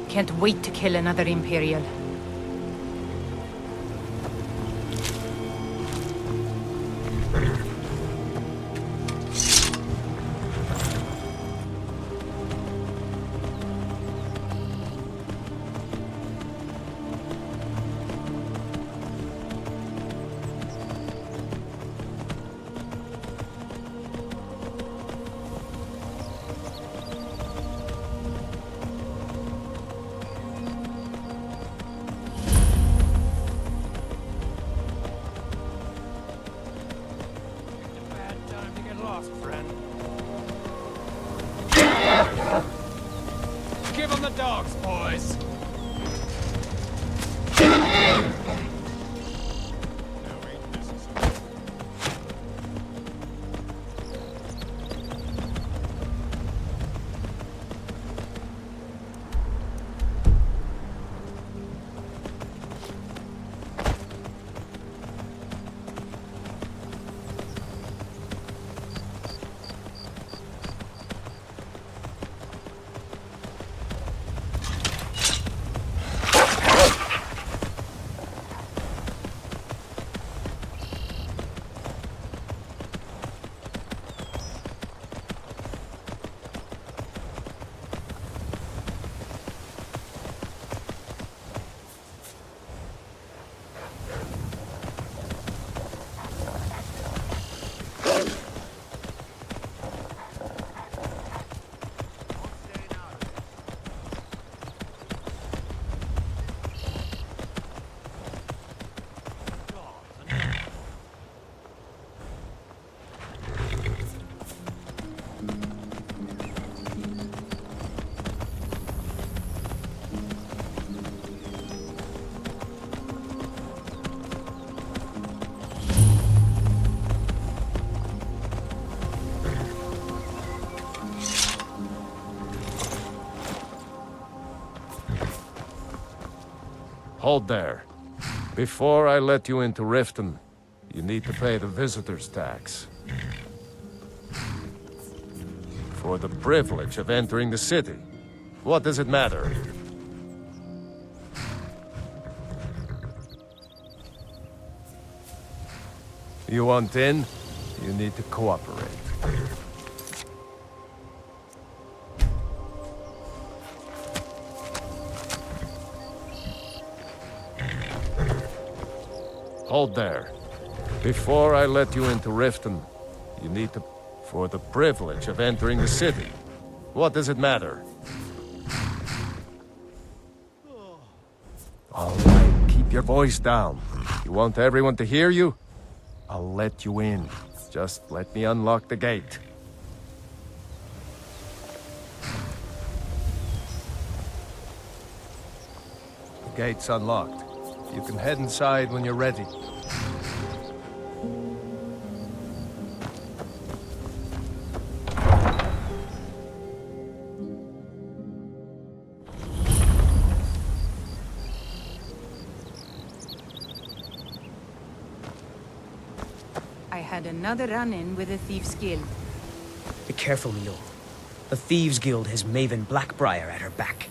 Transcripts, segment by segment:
Can't wait to kill another Imperial. Give them the dogs, boys! Hold there. Before I let you into Riften, you need to pay the visitor's tax. For the privilege of entering the city. What does it matter? You want in? You need to cooperate. Hold there. Before I let you into Riften, you need to... For the privilege of entering the city. What does it matter? All right, keep your voice down. You want everyone to hear you? I'll let you in. Just let me unlock the gate. The gate's unlocked. You can head inside when you're ready. I had another run-in with the Thieves' Guild. Be careful, Mule. The Thieves' Guild has Maven Blackbriar at her back.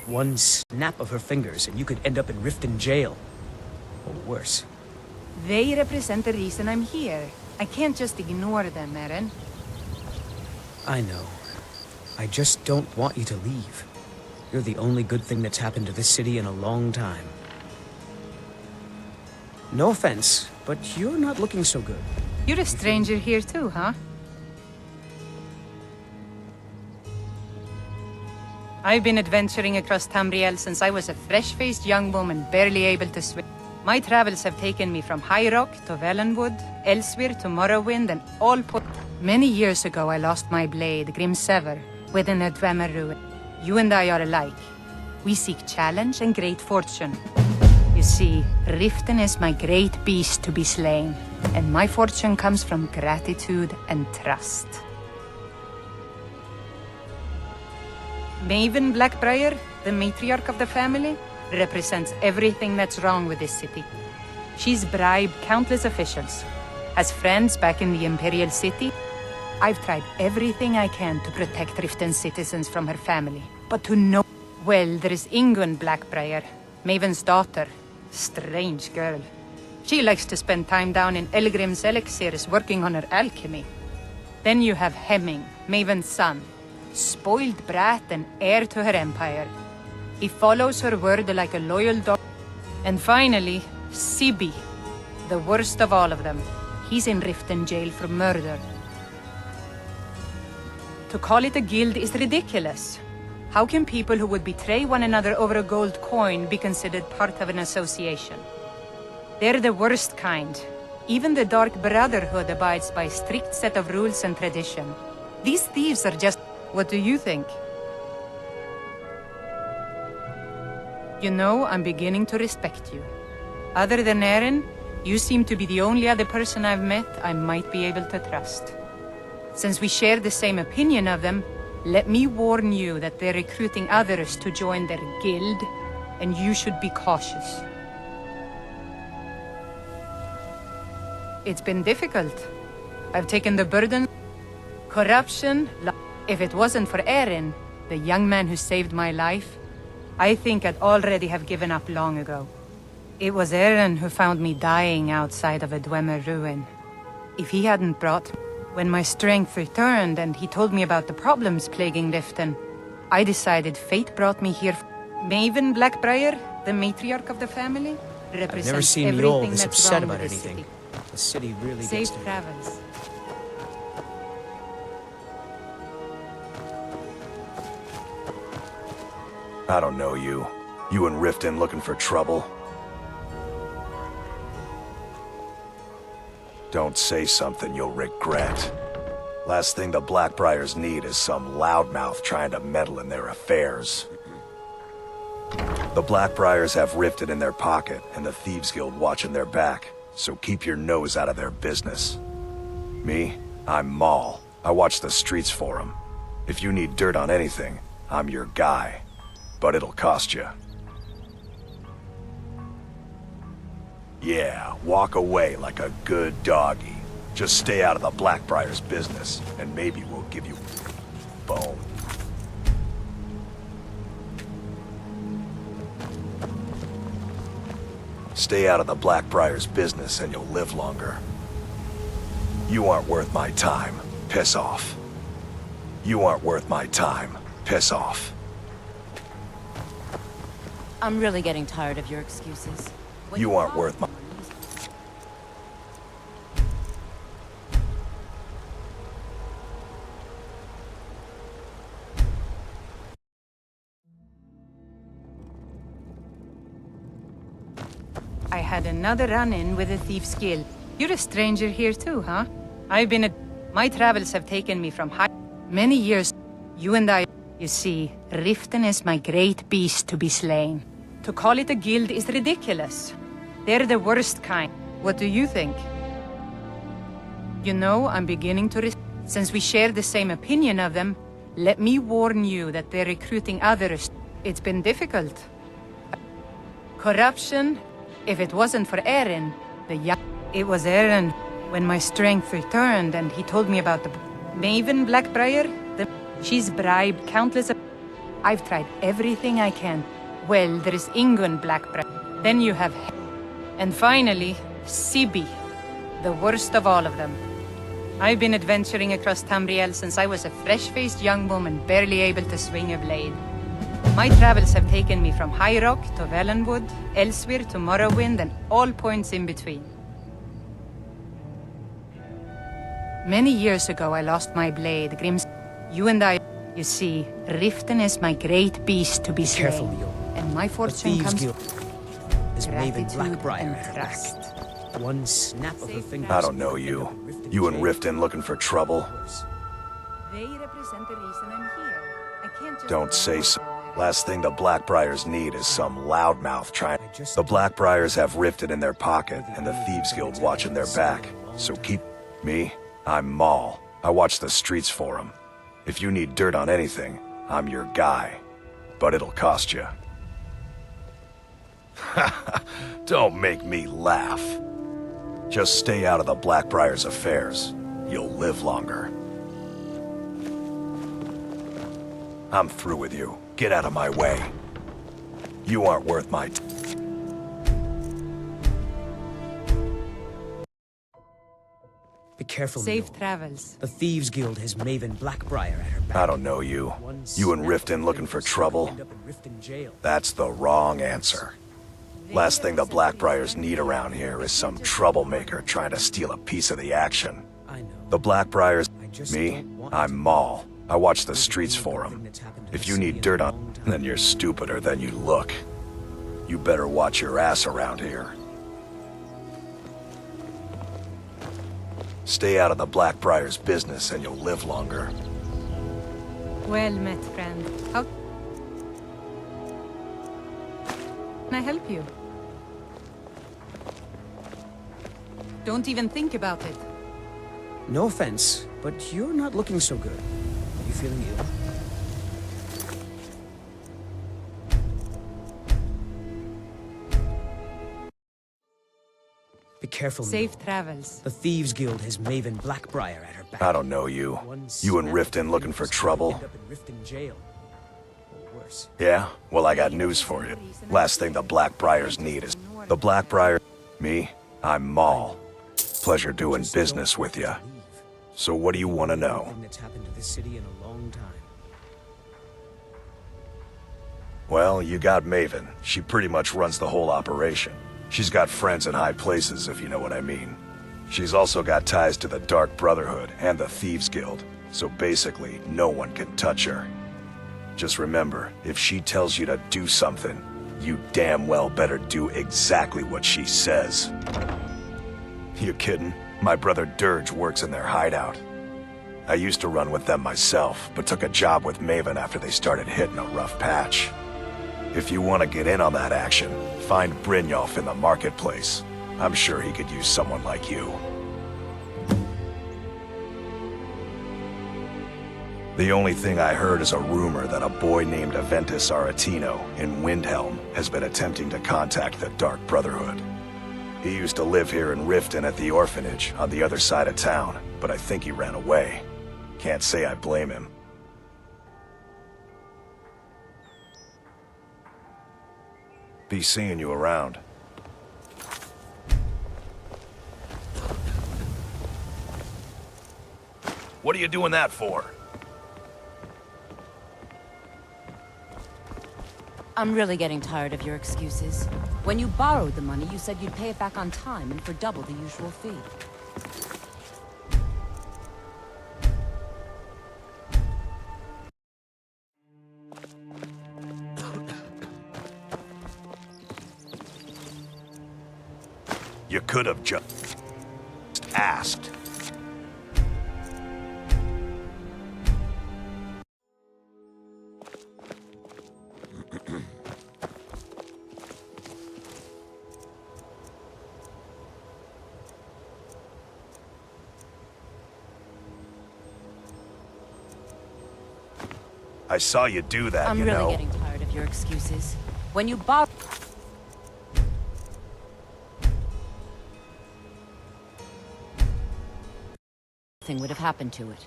One snap of her fingers and you could end up in Riften jail. Or worse. They represent the reason I'm here. I can't just ignore them, Eren. I know. I just don't want you to leave. You're the only good thing that's happened to this city in a long time. No offense, but you're not looking so good. You're a stranger here too, huh? I've been adventuring across Tamriel since I was a fresh-faced young woman barely able to swim. My travels have taken me from High Rock to Valenwood, Elsewhere to Morrowind, and all put... Many years ago I lost my blade, Grimsever, within a Dwemer ruin. You and I are alike. We seek challenge and great fortune. You see, Riften is my great beast to be slain, and my fortune comes from gratitude and trust. Maven Blackbriar, the matriarch of the family, represents everything that's wrong with this city. She's bribed countless officials. As friends back in the Imperial City, I've tried everything I can to protect Riften's citizens from her family, but to no... Well, there is Ingun Blackbriar, Maven's daughter. Strange girl. She likes to spend time down in Elgrim's elixirs working on her alchemy. Then you have Hemming, Maven's son. Spoiled brat and heir to her empire. He follows her word like a loyal dog. And finally, Sibi, the worst of all of them. He's in Riften jail for murder. To call it a guild is ridiculous. How can people who would betray one another over a gold coin be considered part of an association? They're the worst kind. Even the Dark Brotherhood abides by a strict set of rules and tradition. These thieves are just... What do you think? You know, I'm beginning to respect you. Other than Eren, you seem to be the only other person I've met I might be able to trust. Since we share the same opinion of them, let me warn you that they're recruiting others to join their guild, and you should be cautious. It's been difficult. I've taken the burden. Corruption. If it wasn't for Eren, the young man who saved my life, I think I'd already have given up long ago. It was Eren who found me dying outside of a Dwemer ruin. If he hadn't brought... When my strength returned and he told me about the problems plaguing Riften, I decided fate brought me here. Maven Blackbriar, the matriarch of the family, represents I've never seen everything Mjolnir this that's upset wrong about with this anything. city. The city really Safe gets to me. travels. I don't know you. You in Riften looking for trouble? Don't say something you'll regret. Last thing the Blackbriars need is some loudmouth trying to meddle in their affairs. The Blackbriars have Riften in their pocket and the Thieves Guild watching their back, so keep your nose out of their business. Me? I'm Maul. I watch the streets for them. If you need dirt on anything, I'm your guy. But it'll cost you. Yeah, walk away like a good doggy. Just stay out of the Blackbriar's business, and maybe we'll give you bone. Stay out of the Blackbriar's business and you'll live longer. You aren't worth my time. Piss off. You aren't worth my time. Piss off. I'm really getting tired of your excuses. You aren't worth my... I had another run-in with the Thieves Guild. You're a stranger here too, huh? My travels have taken me from many years. You and I... You see, Riften is my great beast to be slain. To call it a guild is ridiculous. They're the worst kind. What do you think? You know, I'm beginning to... Since we share the same opinion of them, let me warn you that they're recruiting others. It's been difficult. Corruption. If it wasn't for Eren, the young... It was Eren when my strength returned and he told me about the... Maven Blackbriar? She's bribed countless... I've tried everything I can. Well, there is Ingun Blackbriar. Then you have... And finally, Sibi, the worst of all of them. I've been adventuring across Tamriel since I was a fresh-faced young woman barely able to swing a blade. My travels have taken me from High Rock to Valenwood, Elsewhere to Morrowind, and all points in between. Many years ago, I lost my blade, Grims. You and I... You see, Riften is my great beast to be slain. Careful, Mjolnir. And my The fortune Thieves comes... Guild is Maven Gratitude Blackbriar and at her trust. back. One snap of her fingers. I don't know you. You in Riften looking for trouble? They represent the reason I'm here. I can't just... Don't say so. Last thing the Blackbriars need is some loudmouth trying... The Blackbriars have Riften in their pocket and the Thieves Guild watching their back, so keep... Me? I'm Maul. I watch the streets for them. If you need dirt on anything, I'm your guy. But it'll cost you. Don't make me laugh. Just stay out of the Blackbriar's affairs. You'll live longer. I'm through with you. Get out of my way. You aren't worth my Be careful, Safe Mule. travels. The Thieves Guild has Maven Blackbriar at her back. I don't know you. You and Riften looking for trouble? End up in Riften jail. That's the wrong answer. Last thing the Blackbriars need around here is some troublemaker trying to steal a piece of the action. I know. The Blackbriars, I just me, don't want I'm to. Maul. I watch the streets for Everything them. that's happened to If the you city need in dirt a on, long time. then you're stupider than you look. You better watch your ass around here. Stay out of the Blackbriars' business and you'll live longer. Well met, friend. How can I help you? Don't even think about it. No offense, but you're not looking so good. Are you feeling ill? Be careful, Safe Mule. travels. The Thieves Guild has Maven Blackbriar at her back. I don't know you. You and Riften looking for trouble? End up in Riften jail. Or worse. Yeah? Well, I got news for you. Last thing the Blackbriars need is... The Blackbriar... Me? I'm Maul. Pleasure doing Just business don't with ya. leave. So what do you want to know? Everything that's happened to this city in a long time. Well, you got Maven. She pretty much runs the whole operation. She's got friends in high places, if you know what I mean. She's also got ties to the Dark Brotherhood and the Thieves Guild, so basically, no one can touch her. Just remember, if she tells you to do something, you damn well better do exactly what she says. You kidding? My brother Dirge works in their hideout. I used to run with them myself, but took a job with Maven after they started hitting a rough patch. If you want to get in on that action, find Brynjolf in the marketplace. I'm sure he could use someone like you. The only thing I heard is a rumor that a boy named Aventus Aretino in Windhelm has been attempting to contact the Dark Brotherhood. He used to live here in Riften at the orphanage on the other side of town, but I think he ran away. Can't say I blame him. Be seeing you around. What are you doing that for? I'm really getting tired of your excuses. When you borrowed the money, you said you'd pay it back on time and for double the usual fee. You could have just asked. I saw you do that, I'm you really know. getting tired of your excuses. When you borrow... Nothing would have happened to it.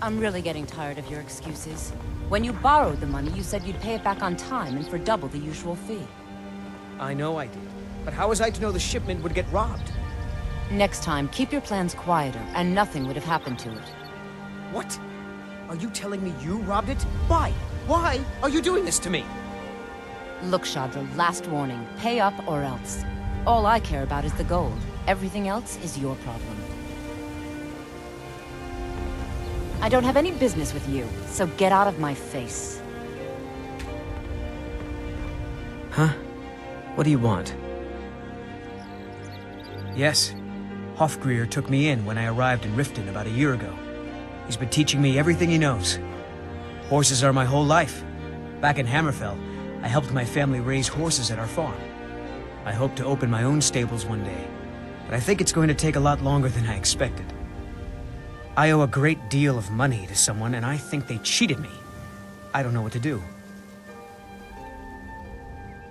I'm really getting tired of your excuses. When you borrowed the money, you said you'd pay it back on time and for double the usual fee. I know I did. But how was I to know the shipment would get robbed? Next time, keep your plans quieter, and nothing would have happened to it. What? Are you telling me you robbed it? Why? Why are you doing this to me? Look, Shadra, last warning. Pay up or else. All I care about is the gold. Everything else is your problem. I don't have any business with you, so get out of my face. Huh? What do you want? Yes. Hofgrir took me in when I arrived in Riften about a year ago. He's been teaching me everything he knows. Horses are my whole life. Back in Hammerfell, I helped my family raise horses at our farm. I hope to open my own stables one day, but I think it's going to take a lot longer than I expected. I owe a great deal of money to someone, and I think they cheated me. I don't know what to do.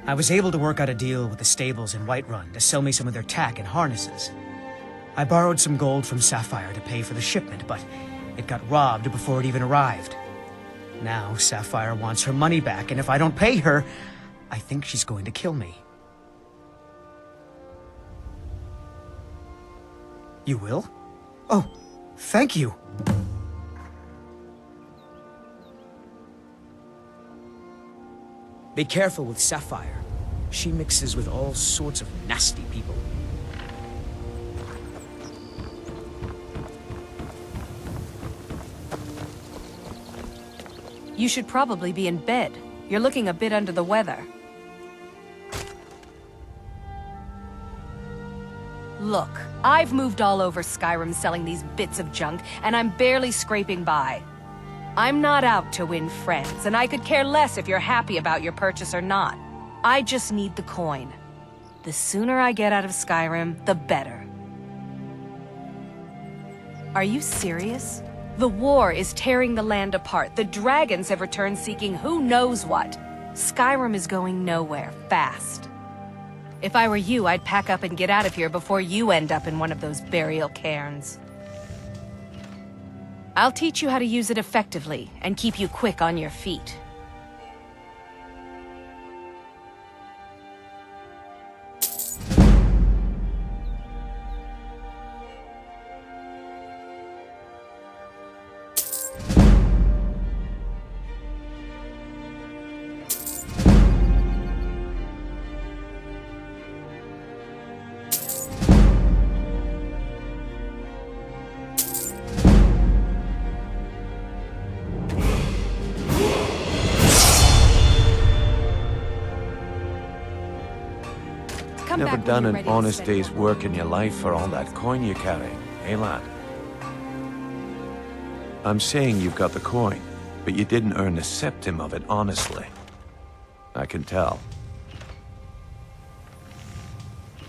I was able to work out a deal with the stables in Whiterun to sell me some of their tack and harnesses. I borrowed some gold from Sapphire to pay for the shipment, but it got robbed before it even arrived. Now Sapphire wants her money back, and if I don't pay her, I think she's going to kill me. You will? Oh, thank you. Be careful with Sapphire. She mixes with all sorts of nasty people. You should probably be in bed. You're looking a bit under the weather. Look, I've moved all over Skyrim selling these bits of junk, and I'm barely scraping by. I'm not out to win friends, and I could care less if you're happy about your purchase or not. I just need the coin. The sooner I get out of Skyrim, the better. Are you serious? The war is tearing the land apart. The dragons have returned seeking who knows what. Skyrim is going nowhere, fast. If I were you, I'd pack up and get out of here before you end up in one of those burial cairns. I'll teach you how to use it effectively, and keep you quick on your feet. Never done an honest day's work in your life for all that coin you carry, eh, lad? I'm saying you've got the coin, but you didn't earn a septim of it honestly. I can tell.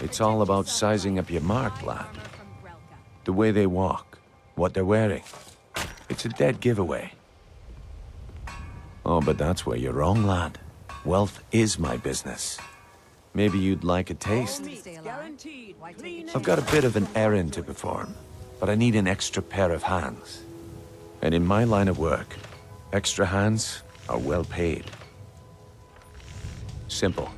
It's all about sizing up your mark, lad. The way they walk, what they're wearing. It's a dead giveaway. Oh, but that's where you're wrong, lad. Wealth is my business. Maybe you'd like a taste. I've got a bit of an errand to perform, but I need an extra pair of hands. And in my line of work, extra hands are well paid. Simple.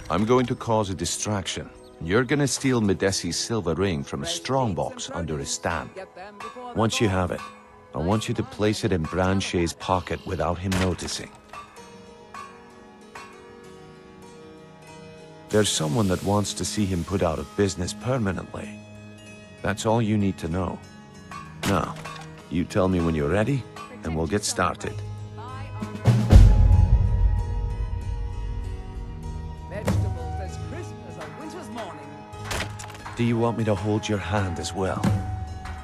I'm going to cause a distraction. You're gonna steal Medesi's silver ring from a strongbox under his stand. Once you have it, I want you to place it in Branche's pocket without him noticing. There's someone that wants to see him put out of business permanently. That's all you need to know. Now, you tell me when you're ready, and we'll get started. Vegetables as crisp as a winter's morning. Do you want me to hold your hand as well?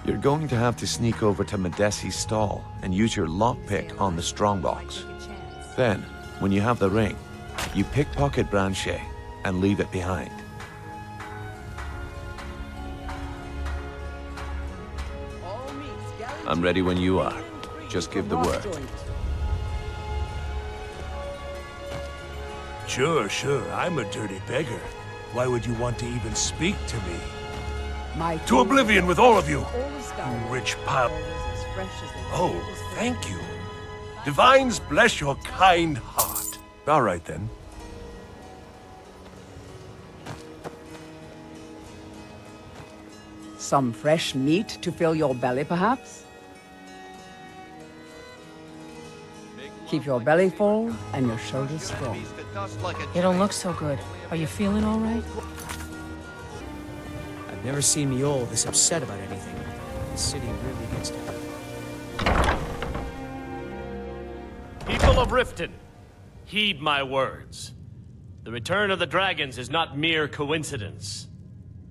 You're going to have to sneak over to Medesi's stall and use your lockpick on the strongbox. Then, when you have the ring, you pickpocket Branche and leave it behind. I'm ready when you are. Just give the word. Sure. I'm a dirty beggar. Why would you want to even speak to me? To oblivion with all of you! You rich pile. Oh, thank you. Divines bless your kind heart. All right, then. Some fresh meat to fill your belly, perhaps? Keep your belly full and your shoulders strong. You don't look so good. Are you feeling all right? I've never seen Miol this upset about anything. The city really gets to her. People of Riften, heed my words. The return of the dragons is not mere coincidence.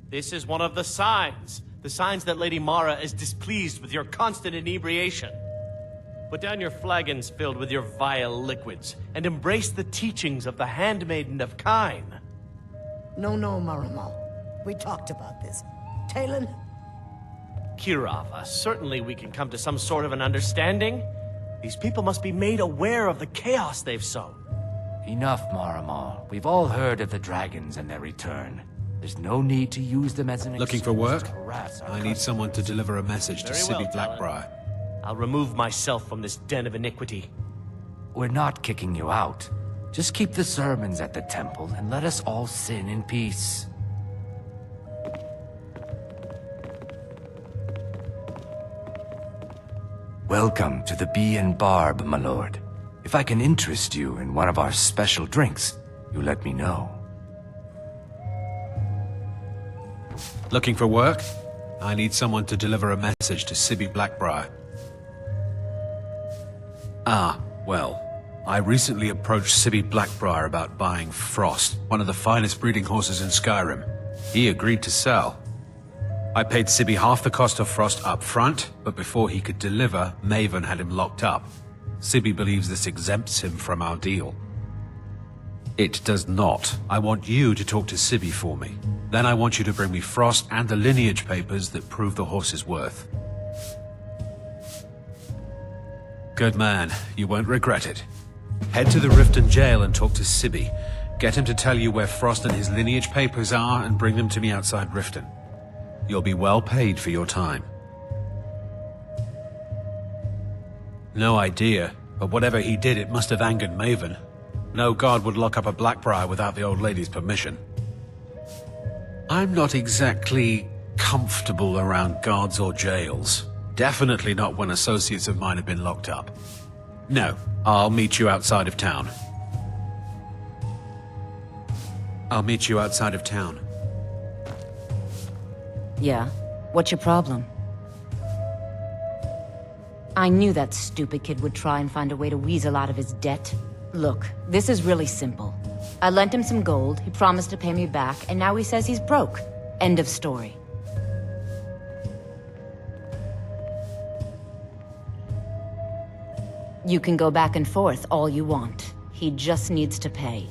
This is one of the signs that Lady Mara is displeased with your constant inebriation. Put down your flagons filled with your vile liquids, and embrace the teachings of the Handmaiden of Kyne. No, Maramal. We talked about this. Talon? Kirava, certainly we can come to some sort of an understanding. These people must be made aware of the chaos they've sown. Enough, Maramal. We've all heard of the dragons and their return. There's no need to use them as an Looking for excuse work? to harass our I need someone to deliver a message to Very Sibby well, Talon. Blackbriar. I'll remove myself from this den of iniquity. We're not kicking you out. Just keep the sermons at the temple and let us all sin in peace. Welcome to the Bee and Barb, my lord. If I can interest you in one of our special drinks, you let me know. Looking for work? I need someone to deliver a message to Sibby Blackbriar. Ah, well, I recently approached Sibby Blackbriar about buying Frost, one of the finest breeding horses in Skyrim. He agreed to sell. I paid Sibby half the cost of Frost up front, but before he could deliver, Maven had him locked up. Sibby believes this exempts him from our deal. It does not. I want you to talk to Sibby for me. Then I want you to bring me Frost and the lineage papers that prove the horse's worth. Good man. You won't regret it. Head to the Riften jail and talk to Sibby. Get him to tell you where Frost and his lineage papers are and bring them to me outside Riften. You'll be well paid for your time. No idea, but whatever he did, it must have angered Maven. No guard would lock up a Blackbriar without the old lady's permission. I'm not exactly comfortable around guards or jails. Definitely not when associates of mine have been locked up. No, I'll meet you outside of town. I'll meet you outside of town. Yeah? What's your problem? I knew that stupid kid would try and find a way to weasel out of his debt. Look, this is really simple. I lent him some gold, he promised to pay me back, and now he says he's broke. End of story. You can go back and forth all you want. He just needs to pay.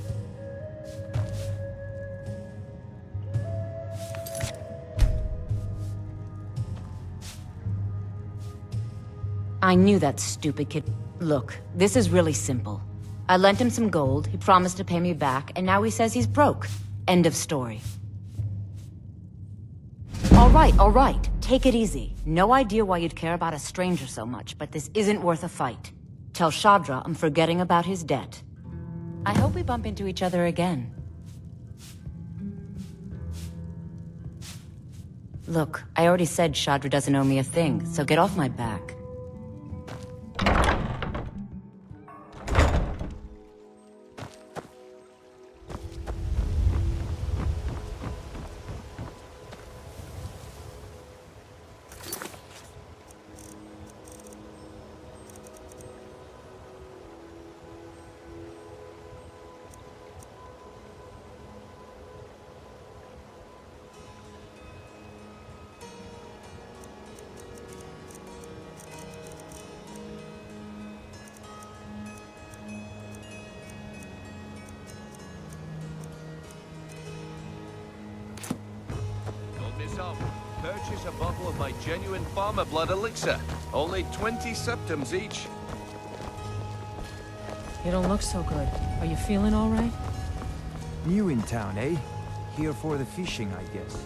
I knew that stupid kid. Look, this is really simple. I lent him some gold, he promised to pay me back, and now he says he's broke. End of story. All right. Take it easy. No idea why you'd care about a stranger so much, but this isn't worth a fight. Tell Shadra I'm forgetting about his debt. I hope we bump into each other again. Look, I already said Shadra doesn't owe me a thing, so get off my back. Purchase a bottle of my genuine farmer blood elixir. Only 20 septims each. You don't look so good. Are you feeling all right? New in town, eh? Here for the fishing, I guess.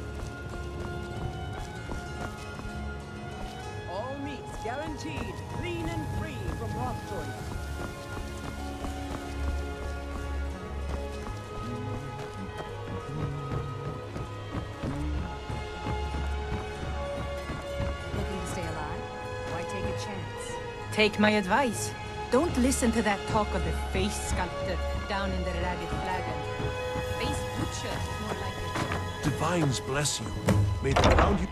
All meats guaranteed, clean and free from rock choice. Looking to stay alive? Why take a chance? Take my advice. Don't listen to that talk of the face sculptor down in the ragged flagon. Face butcher is more like it. Divines bless you. May the ground you...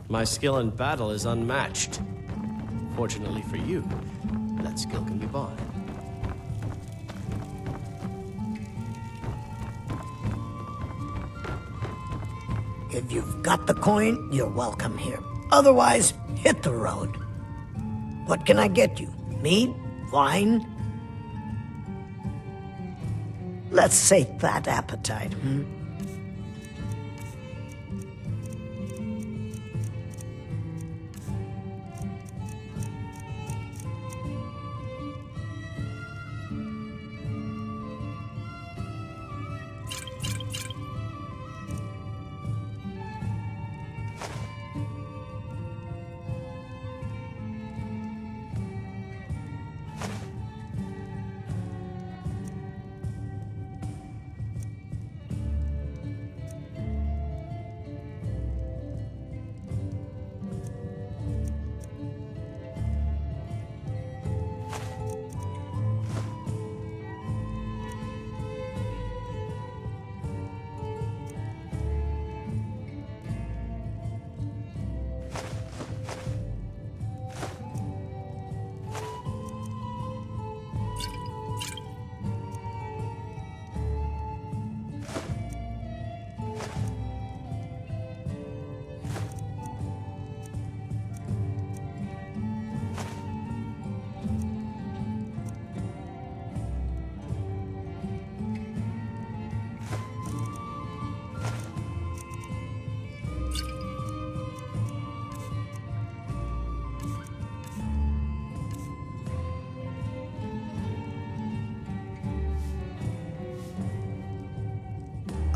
My skill in battle is unmatched. Fortunately for you, that skill can be bought. If you've got the coin, you're welcome here. Otherwise, hit the road. What can I get you? Meat? Wine? Let's sate that appetite,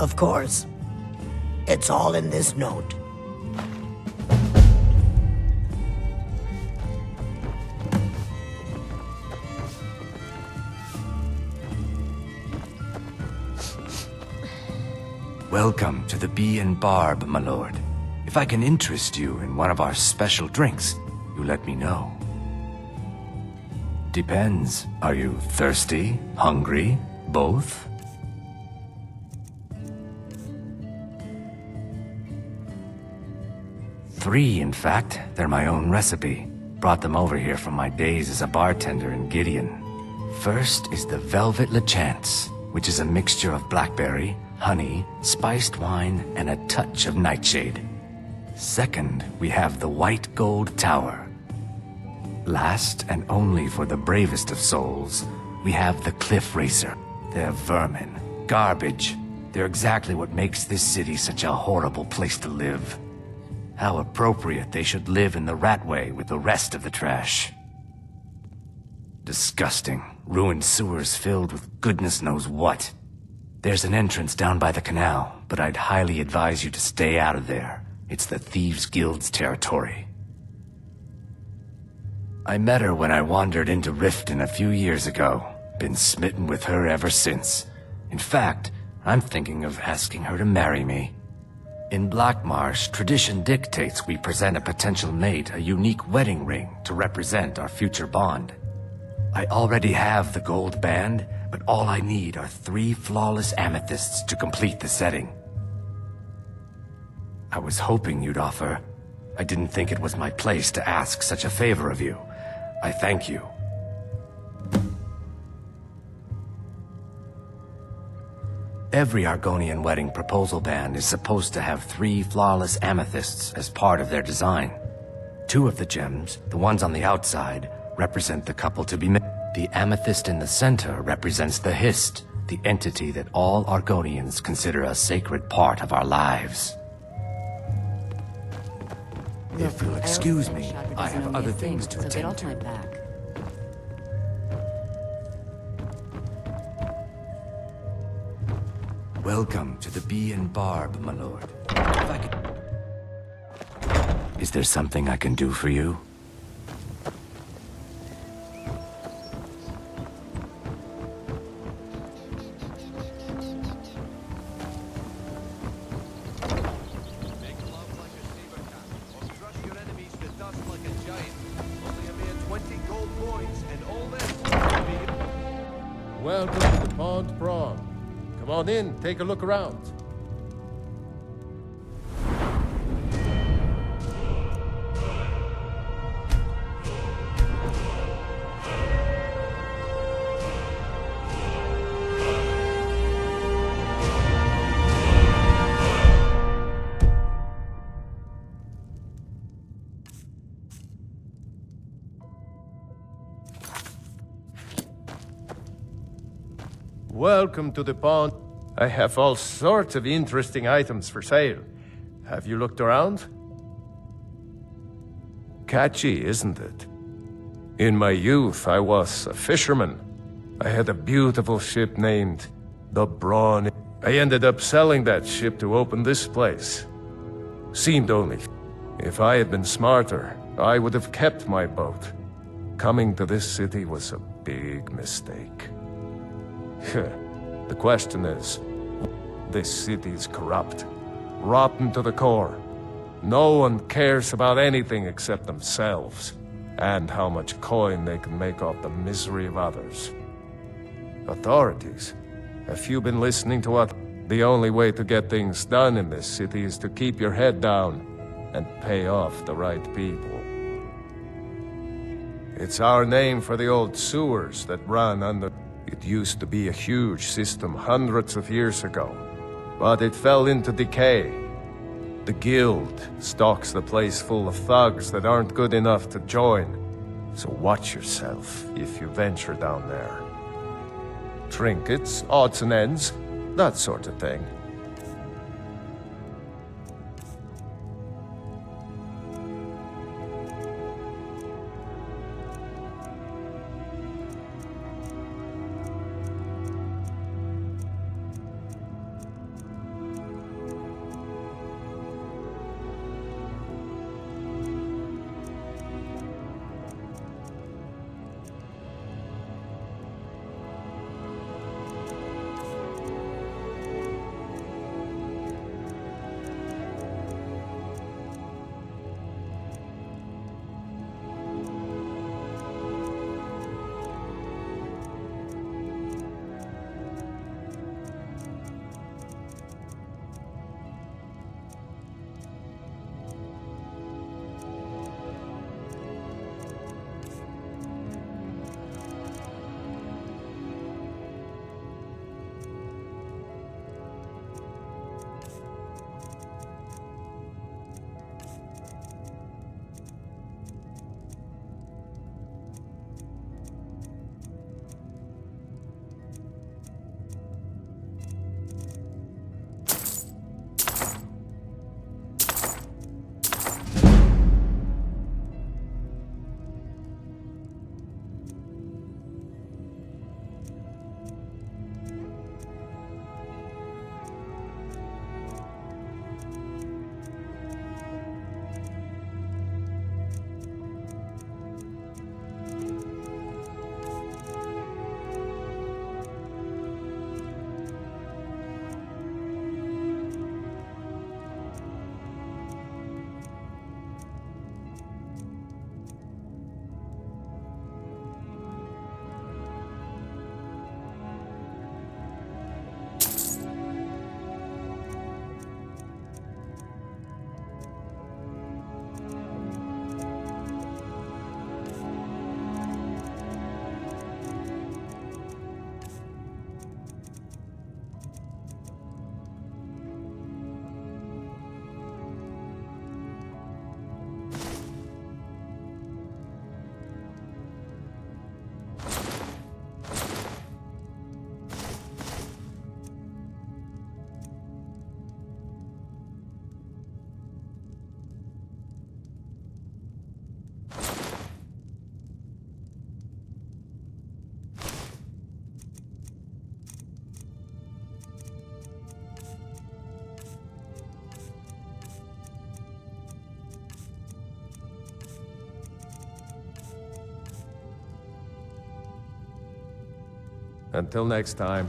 Of course. It's all in this note. Welcome to the Bee and Barb, my lord. If I can interest you in one of our special drinks, you let me know. Depends. Are you thirsty? Hungry? Both? Three, in fact. They're my own recipe. Brought them over here from my days as a bartender in Gideon. First is the Velvet LeChance, which is a mixture of blackberry, honey, spiced wine, and a touch of nightshade. Second, we have the White Gold Tower. Last, and only for the bravest of souls, we have the Cliff Racer. They're vermin, garbage. They're exactly what makes this city such a horrible place to live. How appropriate they should live in the Ratway with the rest of the trash. Disgusting. Ruined sewers filled with goodness knows what. There's an entrance down by the canal, but I'd highly advise you to stay out of there. It's the Thieves' Guild's territory. I met her when I wandered into Riften a few years ago. Been smitten with her ever since. In fact, I'm thinking of asking her to marry me. In Blackmarsh, tradition dictates we present a potential mate a unique wedding ring to represent our future bond. I already have the gold band, but all I need are 3 flawless amethysts to complete the setting. I was hoping you'd offer. I didn't think it was my place to ask such a favor of you. I thank you. Every Argonian wedding proposal band is supposed to have 3 flawless amethysts as part of their design. 2 of the gems, the ones on the outside, represent the couple to be married. The amethyst in the center represents the Hist, the entity that all Argonians consider a sacred part of our lives. If you'll excuse me, I have other things to attend to. Welcome to the Bee and Barb, my lord. If I could... Is there something I can do for you? Welcome to the Pond Prawn. Come on in, take a look around. Welcome to the pond. I have all sorts of interesting items for sale. Have you looked around? Catchy, isn't it? In my youth, I was a fisherman. I had a beautiful ship named the Brawn. I ended up selling that ship to open this place. Seemed only. If I had been smarter, I would have kept my boat. Coming to this city was a big mistake. The question is, this city is corrupt, rotten to the core. No one cares about anything except themselves, and how much coin they can make off the misery of others. Authorities, have you been listening to what? The only way to get things done in this city is to keep your head down and pay off the right people. It's our name for the old sewers that run under. It used to be a huge system hundreds of years ago, but it fell into decay. The guild stocks the place full of thugs that aren't good enough to join, so watch yourself if you venture down there. Trinkets, odds and ends, that sort of thing. Until next time.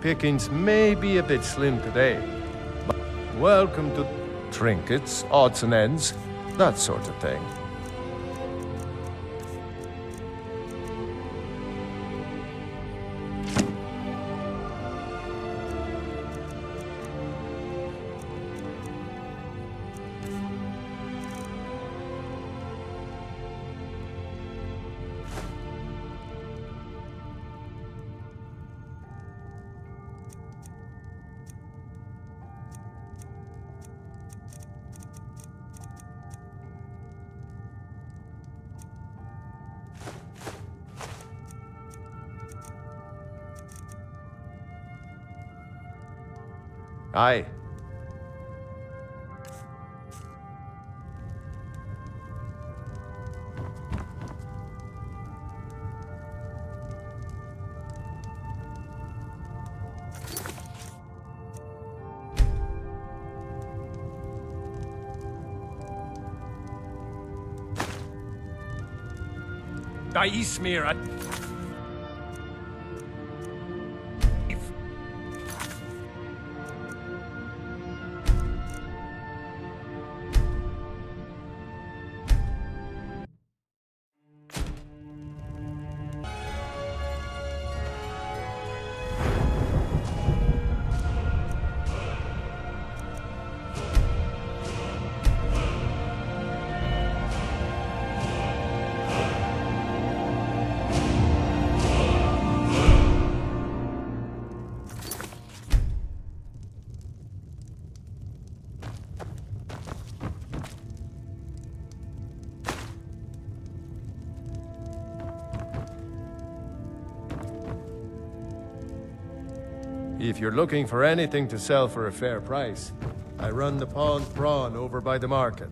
Pickings may be a bit slim today, but welcome to trinkets, odds and ends, that sort of thing. Aye. Daismir. If you're looking for anything to sell for a fair price, I run the Pond Prawn over by the market.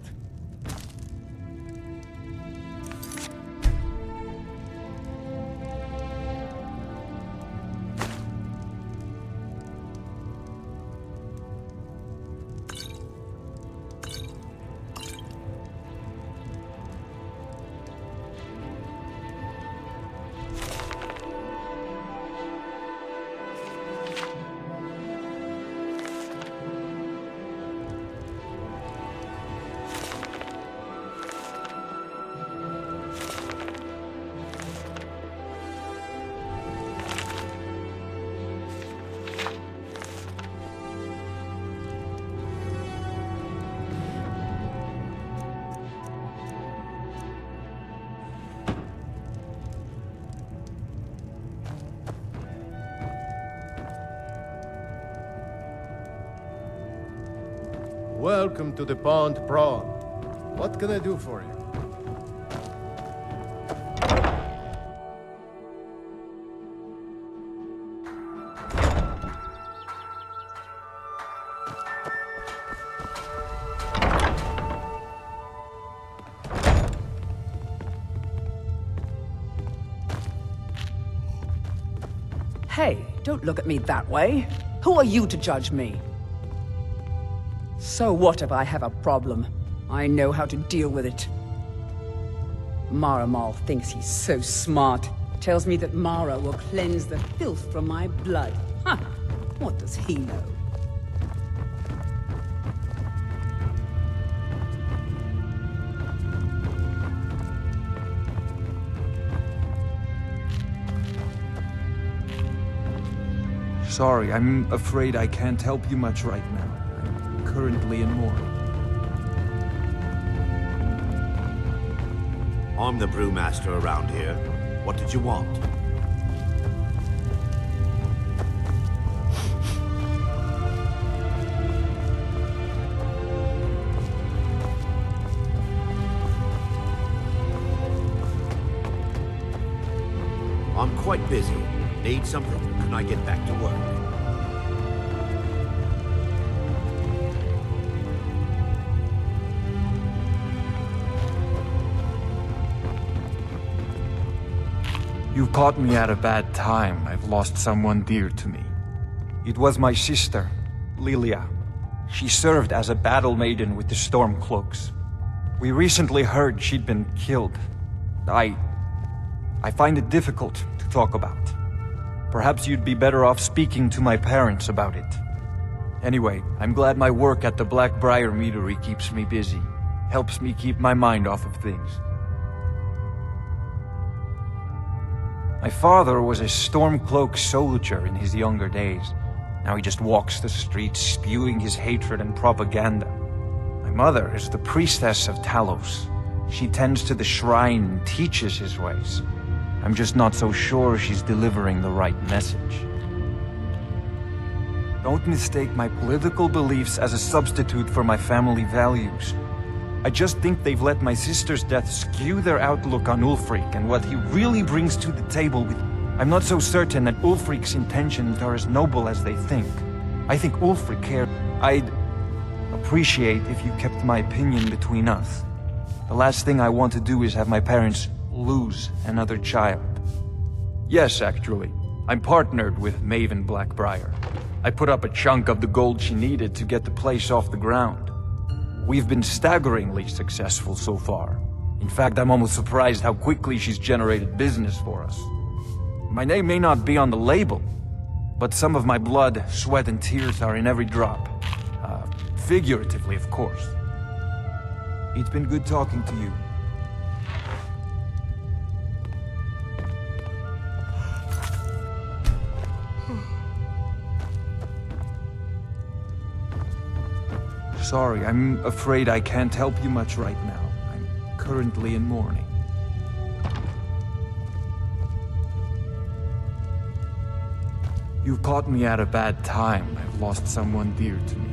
Welcome to the Pond Prawn. What can I do for you? Hey, don't look at me that way. Who are you to judge me? So what if I have a problem? I know how to deal with it. Maramal thinks he's so smart. Tells me that Mara will cleanse the filth from my blood. Huh, what does he know? Sorry, I'm afraid I can't help you much right now. I'm currently in mourning. I'm the brewmaster around here. What did you want? I'm quite busy. Need something? Can I get back to work? You've caught me at a bad time. I've lost someone dear to me. It was my sister, Lilia. She served as a battle maiden with the Stormcloaks. We recently heard she'd been killed. I find it difficult to talk about. Perhaps you'd be better off speaking to my parents about it. Anyway, I'm glad my work at the Blackbriar Meadery keeps me busy. Helps me keep my mind off of things. My father was a Stormcloak soldier in his younger days. Now he just walks the streets spewing his hatred and propaganda. My mother is the priestess of Talos. She tends to the shrine and teaches his ways. I'm just not so sure she's delivering the right message. Don't mistake my political beliefs as a substitute for my family values. I just think they've let my sister's death skew their outlook on Ulfric and what he really brings to the table with... I'm not so certain that Ulfric's intentions are as noble as they think. I think Ulfric cared. I'd appreciate if you kept my opinion between us. The last thing I want to do is have my parents lose another child. Yes, actually. I'm partnered with Maven Blackbriar. I put up a chunk of the gold she needed to get the place off the ground. We've been staggeringly successful so far. In fact, I'm almost surprised how quickly she's generated business for us. My name may not be on the label, but some of my blood, sweat, and tears are in every drop. Figuratively, of course. It's been good talking to you. Sorry, I'm afraid I can't help you much right now. I'm currently in mourning. You've caught me at a bad time. I've lost someone dear to me.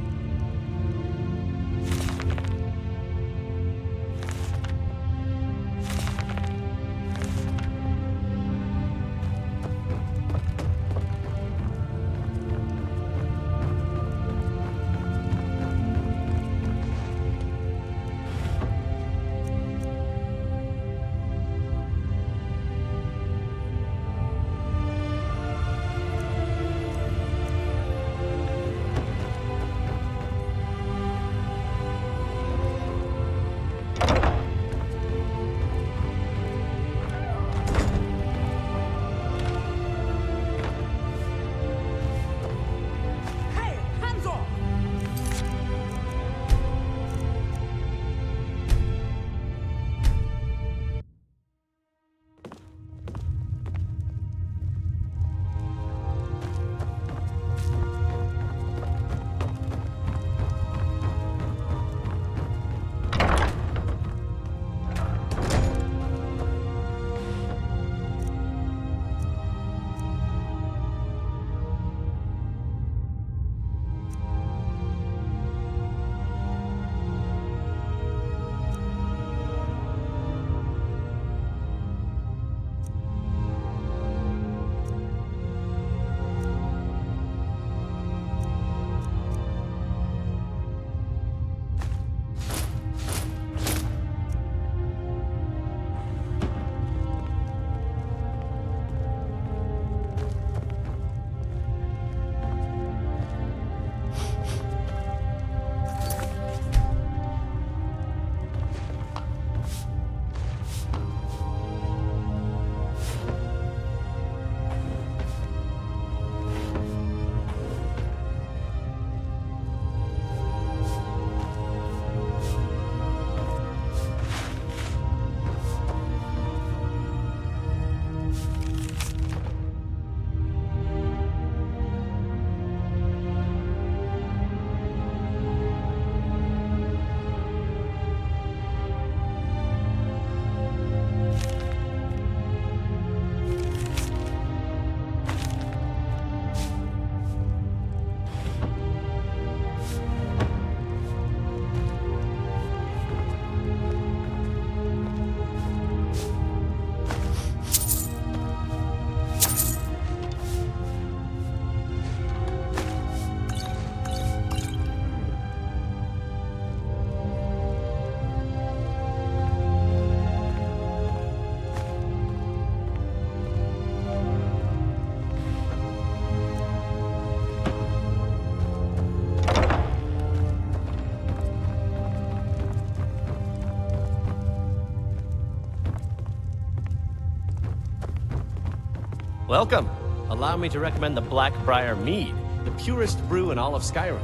Welcome. Allow me to recommend the Blackbriar Mead, the purest brew in all of Skyrim.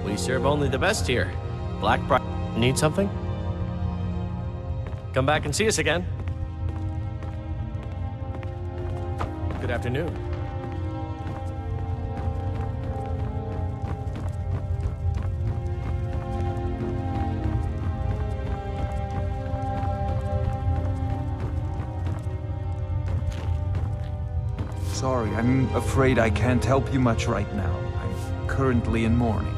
We serve only the best here. Blackbriar, need something? Come back and see us again. Good afternoon. Sorry, I'm afraid I can't help you much right now. I'm currently in mourning.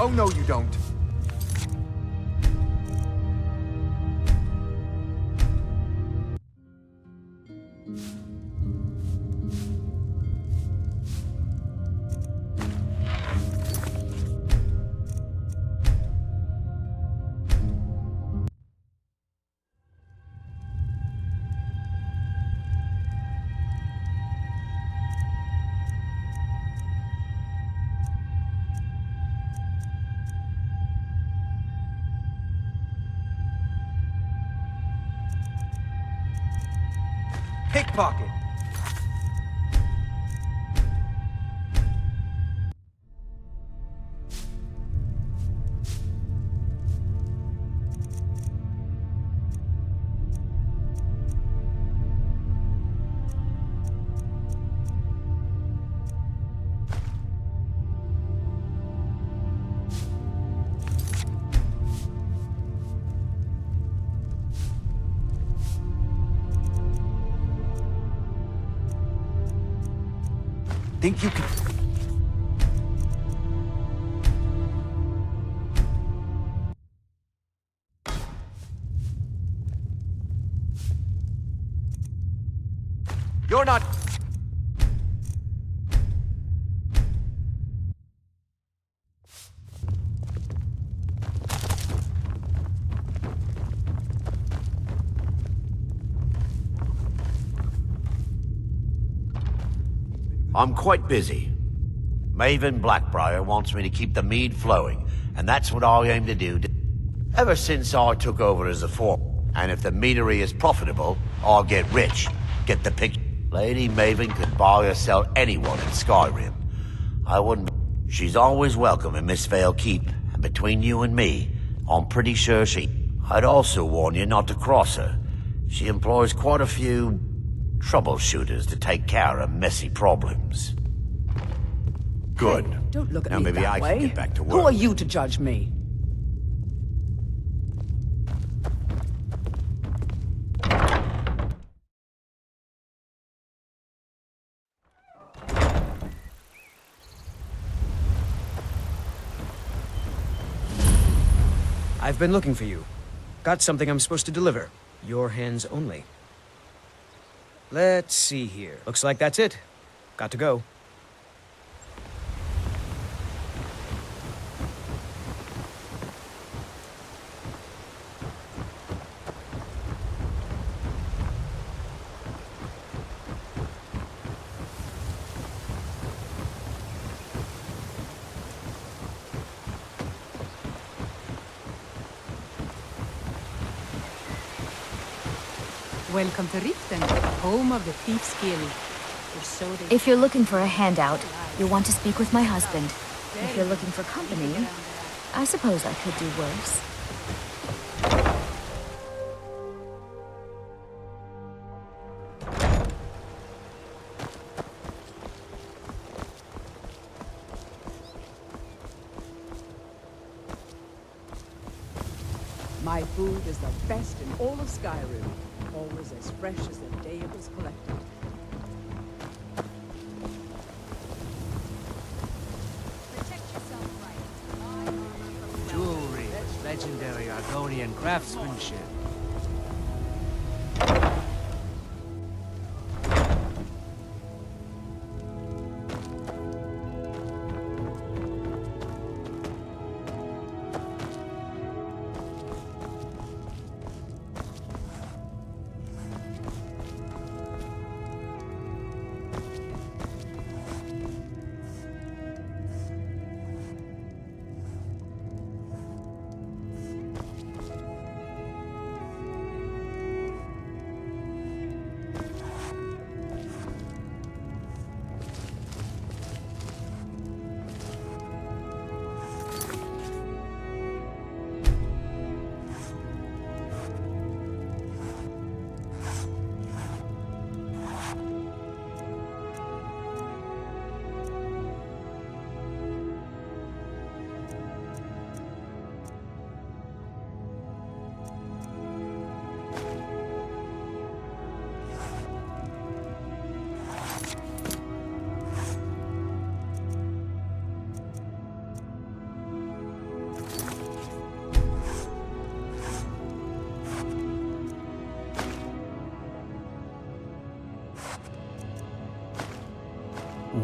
Oh, no, you don't. Pickpocket! Think you can... You're not... I'm quite busy. Maven Blackbriar wants me to keep the mead flowing, and that's what I aim to do ever since I took over as a foreman. And if the meadery is profitable, I'll get rich. Get the picture. Lady Maven could buy or sell anyone in Skyrim. I wouldn't... She's always welcome in Mistveil Keep, and between you and me, I'm pretty sure she... I'd also warn you not to cross her. She employs quite a few... troubleshooters to take care of messy problems. Good. Hey, don't look at now me maybe that I way. can get back to work. Who are you to judge me? I've been looking for you. Got something I'm supposed to deliver. Your hands only. Let's see here. Looks like that's it. Got to go. Welcome to Riften, home of the Thief's Guild. If you're looking for a handout, you'll want to speak with my husband. If you're looking for company, I suppose I could do worse. My food is the best in all of Skyrim. Always as fresh as the day it was collected. my Argonian craftsmanship.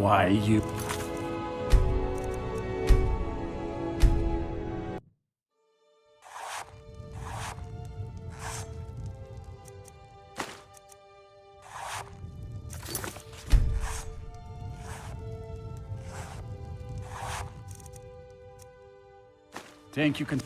Why, you... Think you can...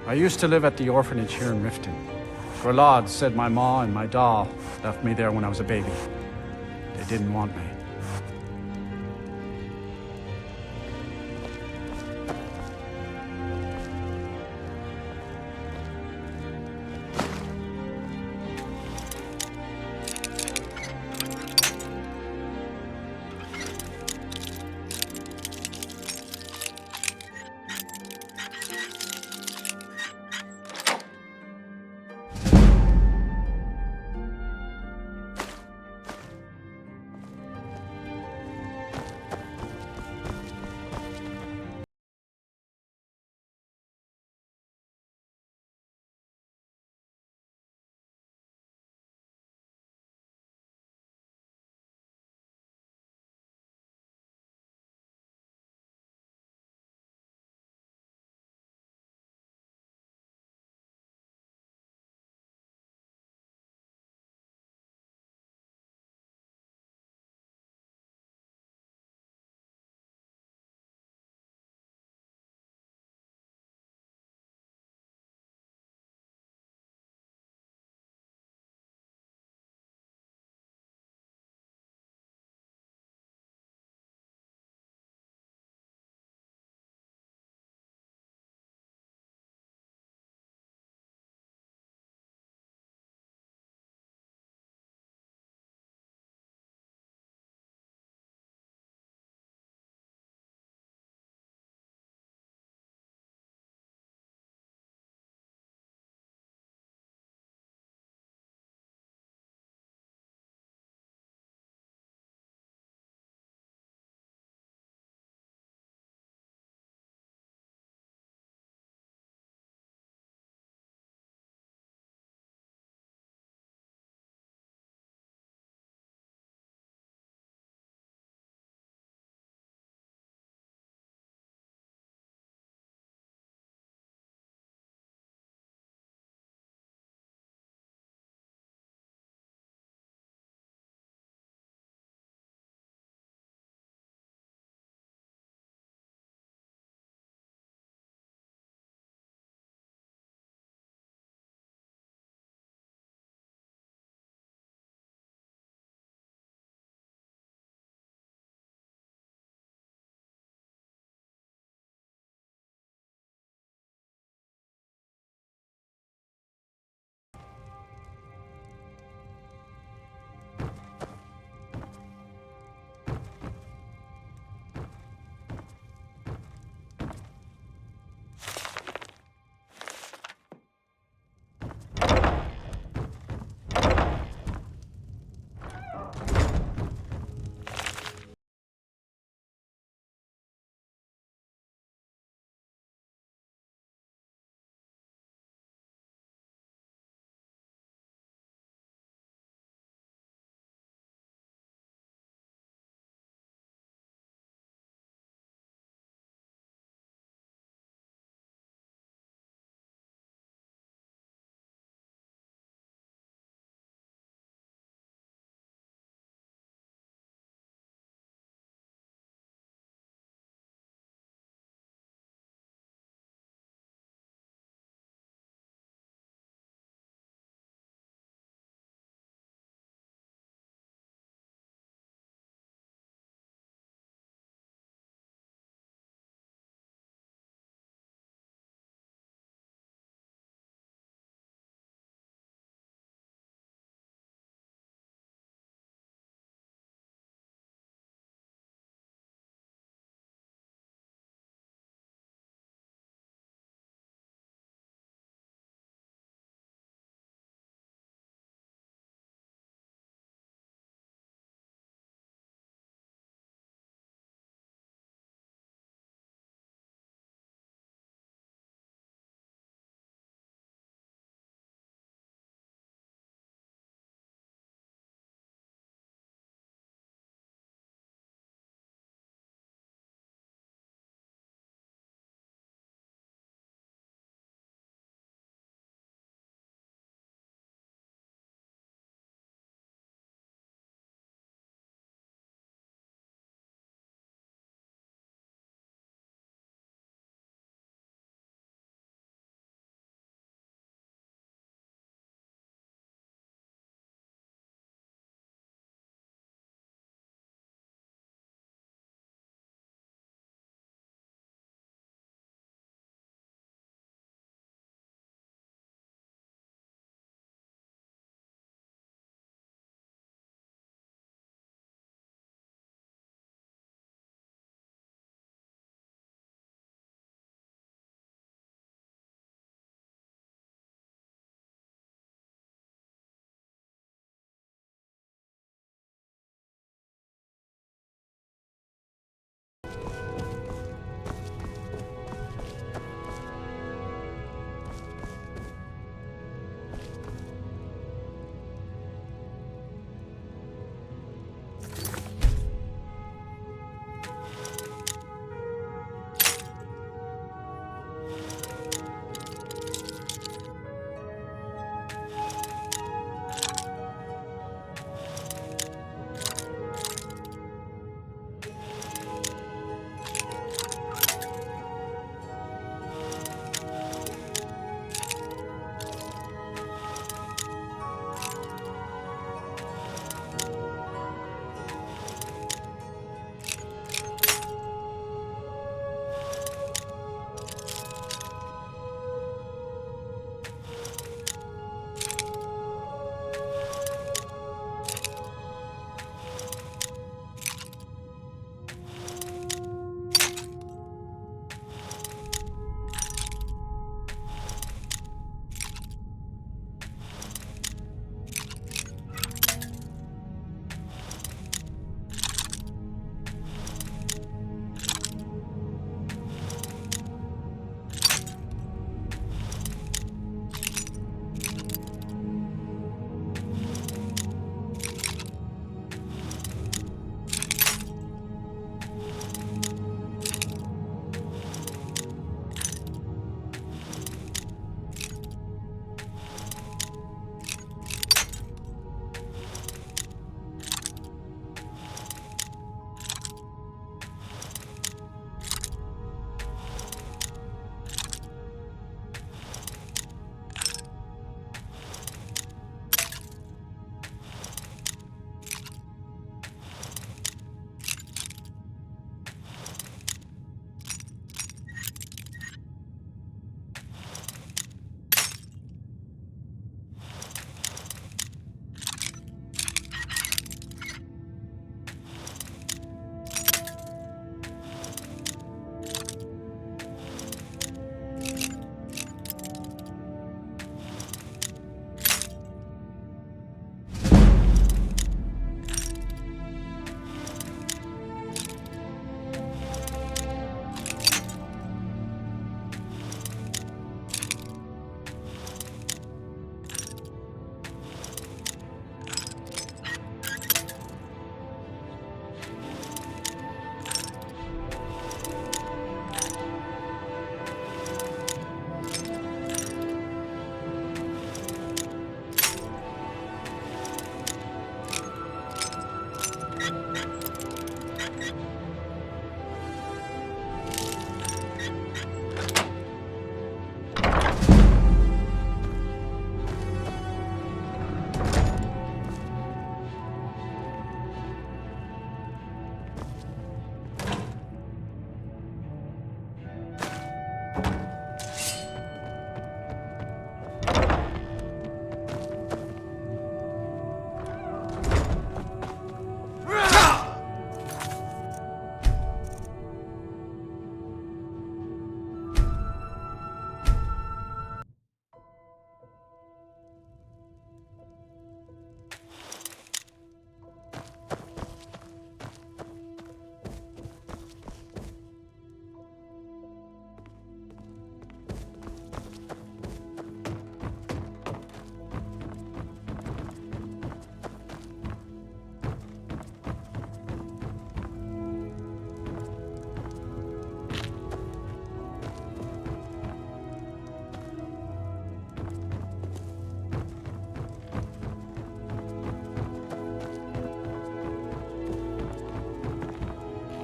I used to live at the orphanage here in Riften. Grelad said my ma and my da left me there when I was a baby. They didn't want me.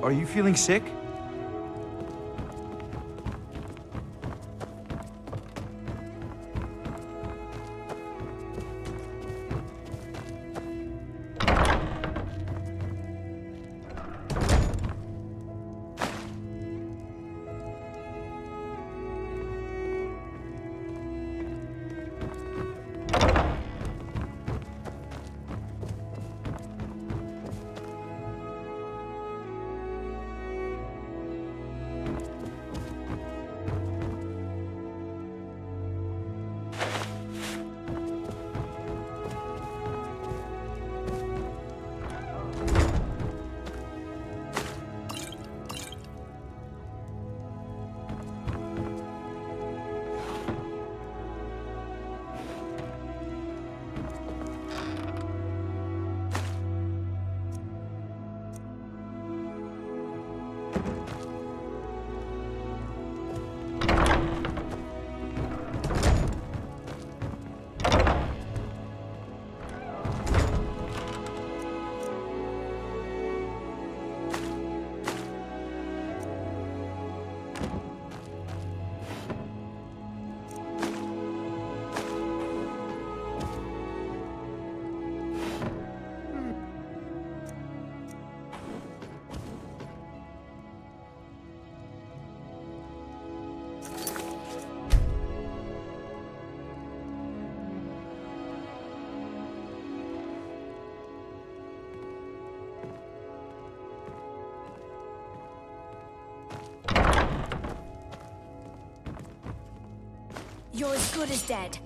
Are you feeling sick? You're as good as dead.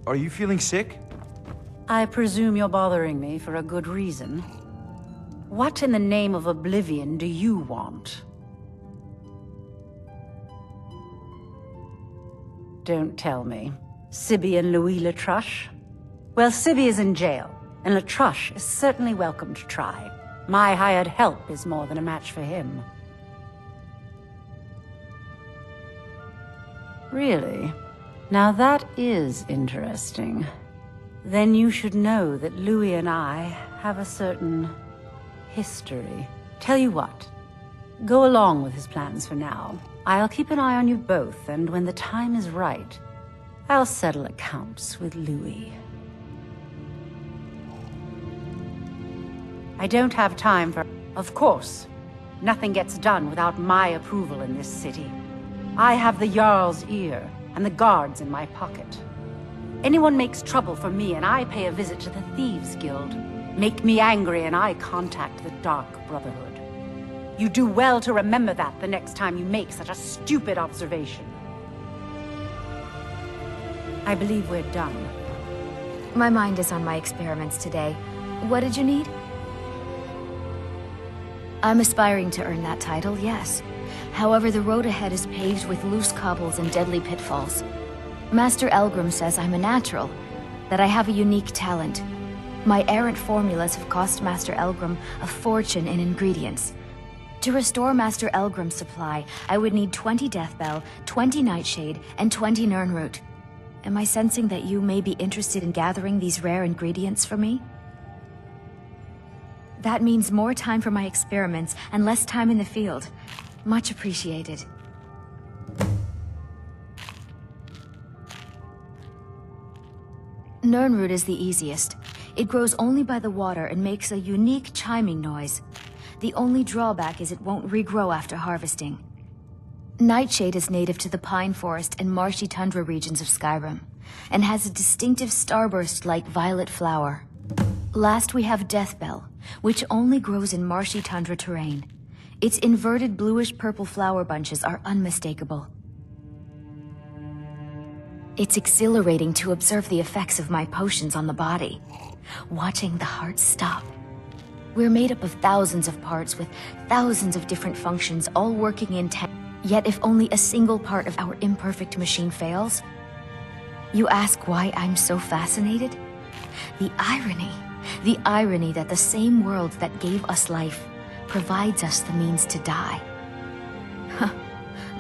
Are you feeling sick? I presume you're bothering me for a good reason. What in the name of oblivion do you want? Don't tell me. Sibby and Louis Latruche? Well, Sibby is in jail, and Latruche is certainly welcome to try. My hired help is more than a match for him. Really? Now that is interesting. Then you should know that Louis and I have a certain history. Tell you what, go along with his plans for now. I'll keep an eye on you both, and when the time is right, I'll settle accounts with Louis. I don't have time for... Of course, nothing gets done without my approval in this city. I have the Jarl's ear, and the guards in my pocket. Anyone makes trouble for me, and I pay a visit to the Thieves' Guild. Make me angry, and I contact the Dark Brotherhood. You do well to remember that the next time you make such a stupid observation. I believe we're done. My mind is on my experiments today. What did you need? I'm aspiring to earn that title, yes. However, the road ahead is paved with loose cobbles and deadly pitfalls. Master Elgrim says I'm a natural, that I have a unique talent. My errant formulas have cost Master Elgrim a fortune in ingredients. To restore Master Elgrim's supply, I would need 20 Deathbell, 20 Nightshade, and 20 Nirnroot. Am I sensing that you may be interested in gathering these rare ingredients for me? That means more time for my experiments and less time in the field. Much appreciated. Nirnroot is the easiest. It grows only by the water and makes a unique chiming noise. The only drawback is it won't regrow after harvesting. Nightshade is native to the pine forest and marshy tundra regions of Skyrim, and has a distinctive starburst-like violet flower. Last we have Deathbell, which only grows in marshy tundra terrain. Its inverted bluish-purple flower bunches are unmistakable. It's exhilarating to observe the effects of my potions on the body, watching the heart stop. We're made up of thousands of parts with thousands of different functions all working in tandem. Yet if only a single part of our imperfect machine fails, you ask why I'm so fascinated? The irony that the same world that gave us life provides us the means to die.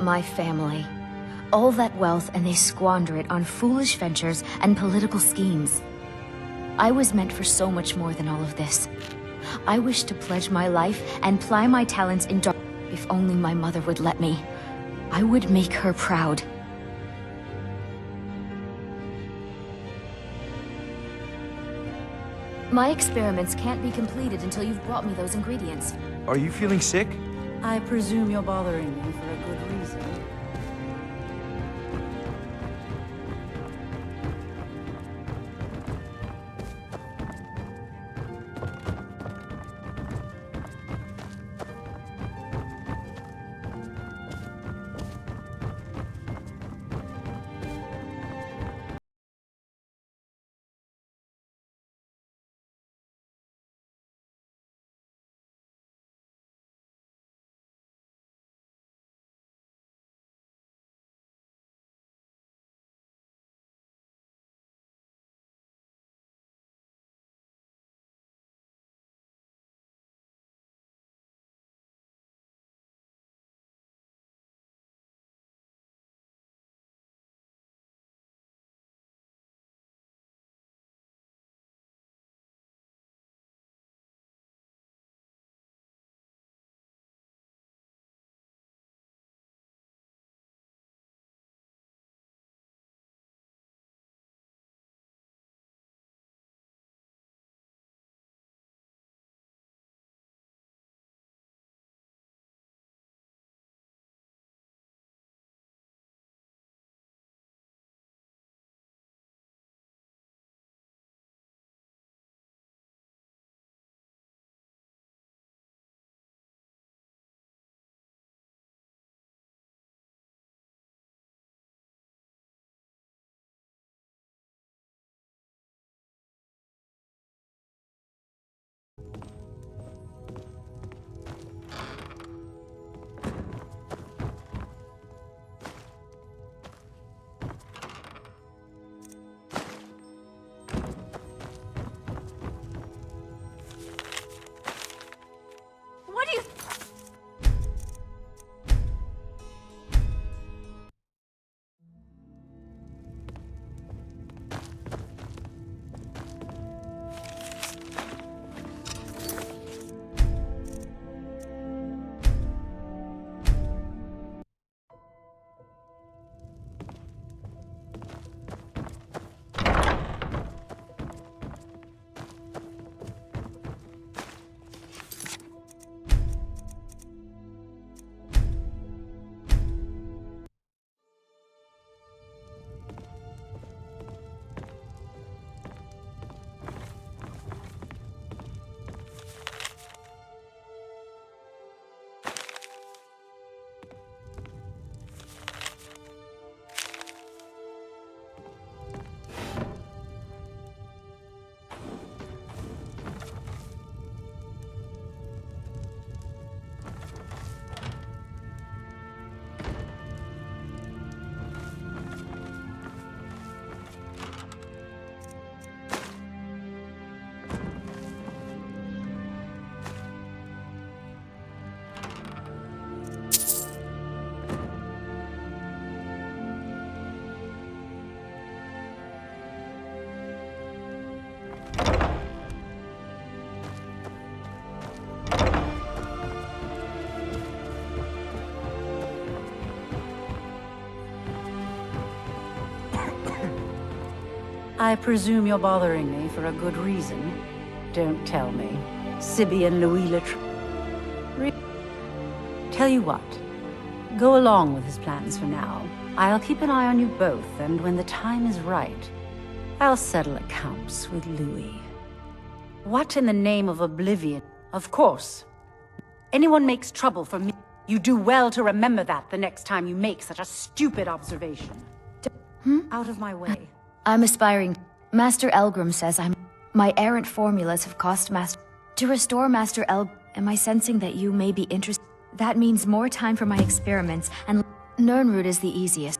My family. All that wealth and they squander it on foolish ventures and political schemes. I was meant for so much more than all of this. I wish to pledge my life and ply my talents in dark. If only my mother would let me, I would make her proud. My experiments can't be completed until you've brought me those ingredients. Are you feeling sick? I presume you're bothering me for a good reason. I presume you're bothering me for a good reason. Don't tell me. Sibby and Louis Tell you what. Go along with his plans for now. I'll keep an eye on you both, and when the time is right, I'll settle accounts with Louis. What in the name of oblivion? Of course. Anyone makes trouble for me. You do well to remember that the next time you make such a stupid observation. Out of my way. I'm aspiring. Master Elgrim says my errant formulas have cost Master... To restore Master am I sensing that you may be interested? That means more time for my experiments, and Nirnroot is the easiest.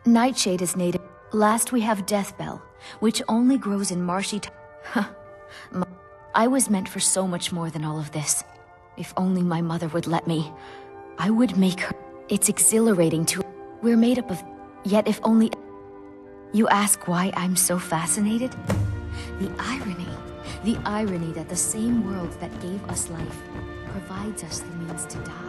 Nightshade is native. Last we have Deathbell, which only grows in marshy... I was meant for so much more than all of this. If only my mother would let me. I would make her... It's exhilarating to... We're made up of... Yet if only... You ask why I'm so fascinated? The irony. The irony that the same world that gave us life provides us the means to die.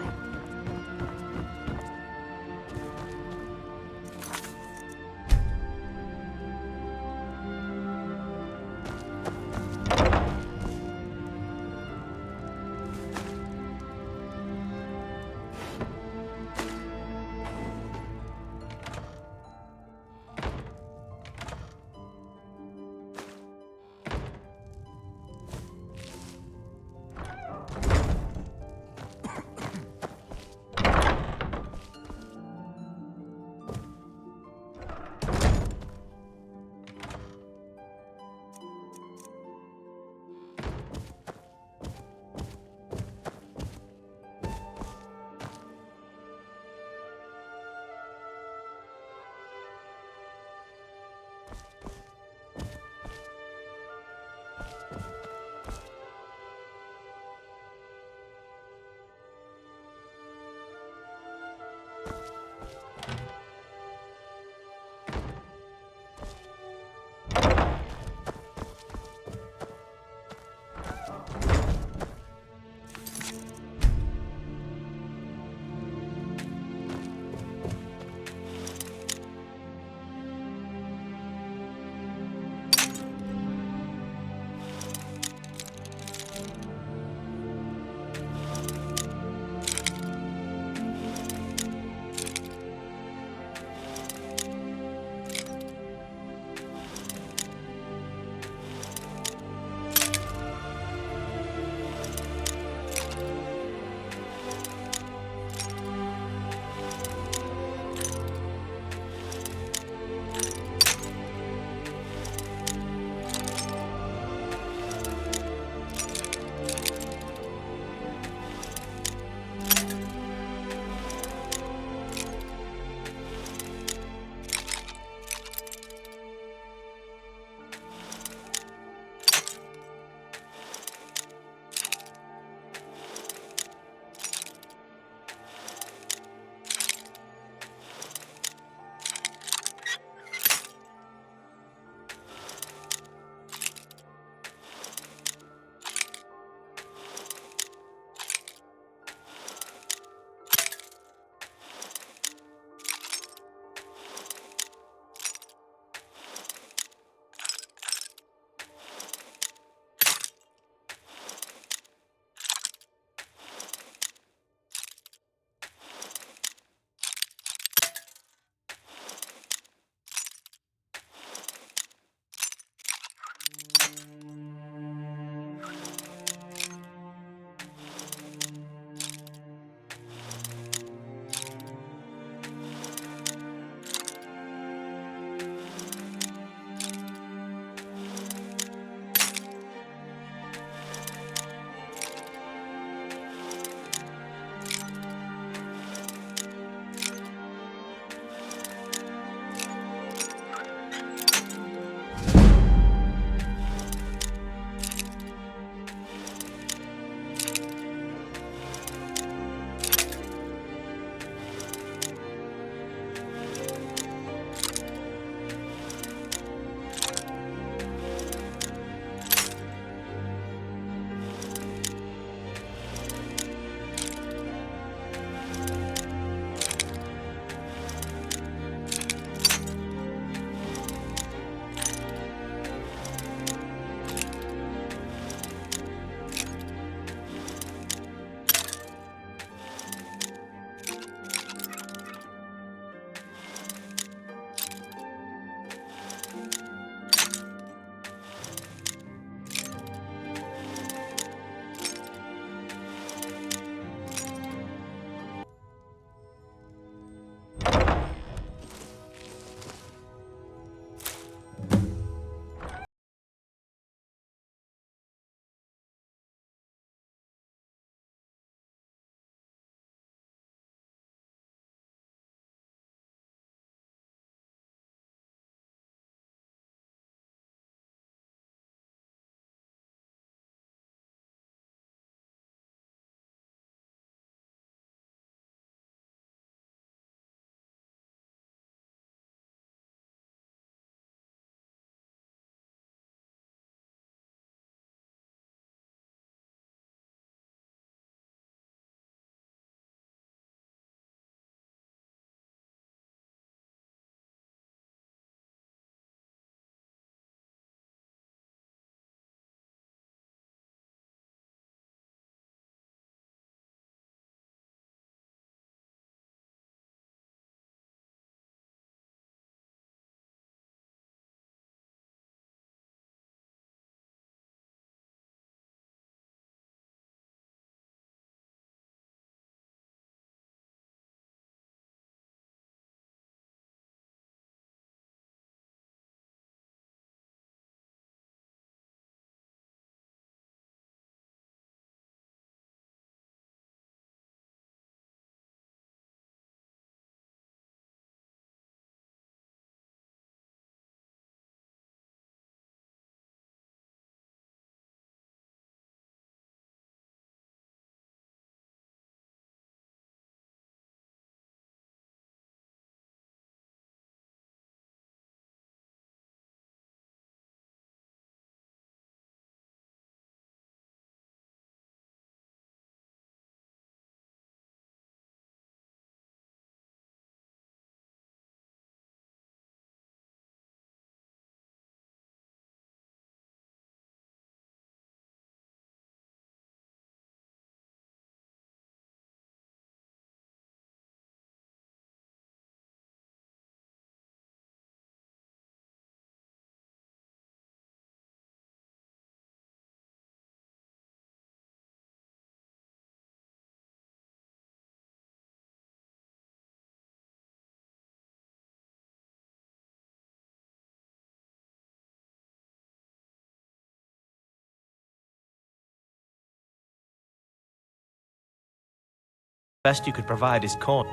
Best you could provide is coin.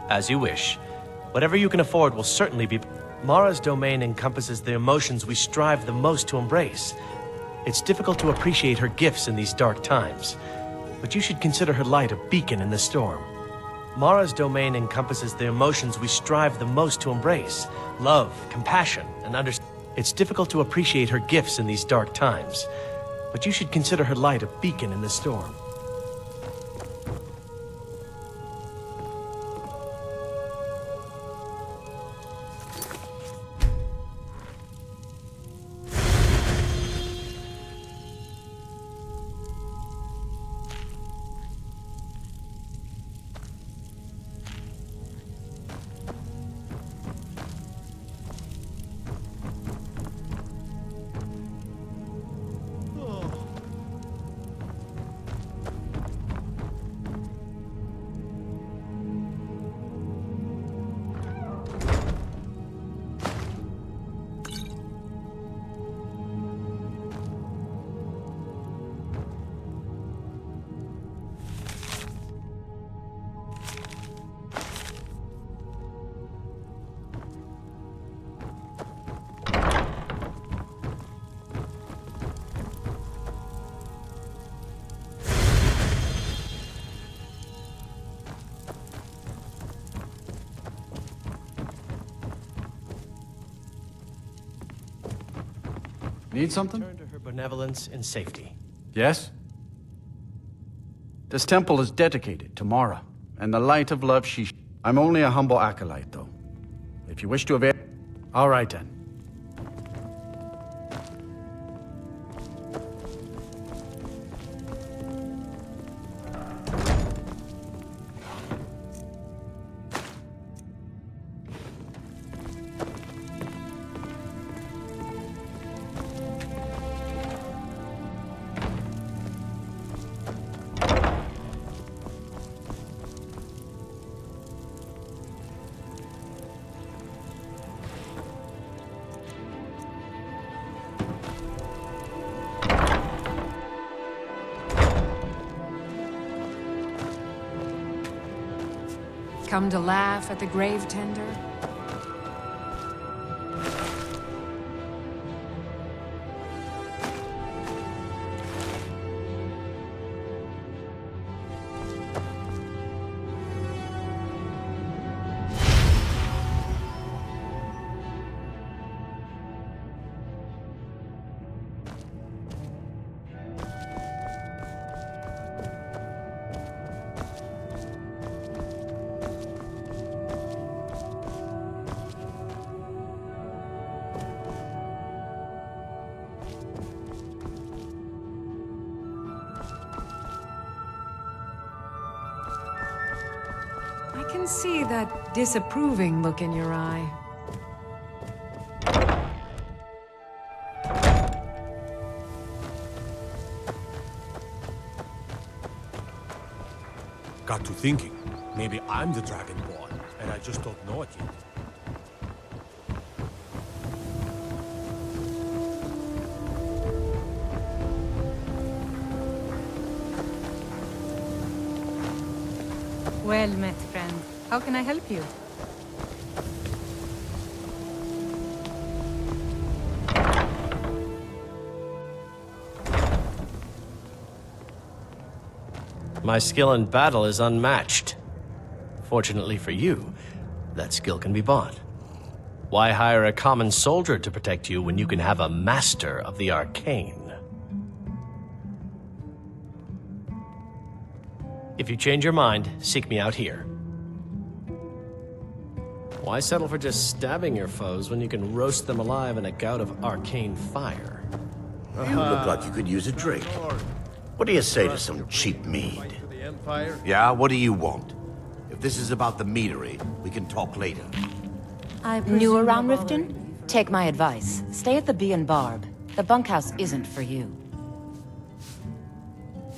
As you wish. Whatever you can afford will certainly be... Mara's domain encompasses the emotions we strive the most to embrace. It's difficult to appreciate her gifts in these dark times, but you should consider her light a beacon in the storm. Mara's domain encompasses the emotions we strive the most to embrace. Love, compassion, and understanding. It's difficult to appreciate her gifts in these dark times, but you should consider her light a beacon in the storm. Need something? Return to her benevolence and safety. Yes? This temple is dedicated to Mara, and the light of love she... I'm only a humble acolyte, though. If you wish to avail... All right, then. Come to laugh at the grave tender? I can see that disapproving look in your eye. Got to thinking. Maybe I'm the Dragonborn, and I just don't know it yet. Well met, friend. How can I help you? My skill in battle is unmatched. Fortunately for you, that skill can be bought. Why hire a common soldier to protect you when you can have a master of the arcane? If you change your mind, seek me out here. Why settle for just stabbing your foes when you can roast them alive in a gout of arcane fire? You look like you could use a drink. What do you say to some cheap mead? Yeah, what do you want? If this is about the meadery, we can talk later. New around Riften? Take my advice. Stay at the Bee and Barb. The bunkhouse isn't for you.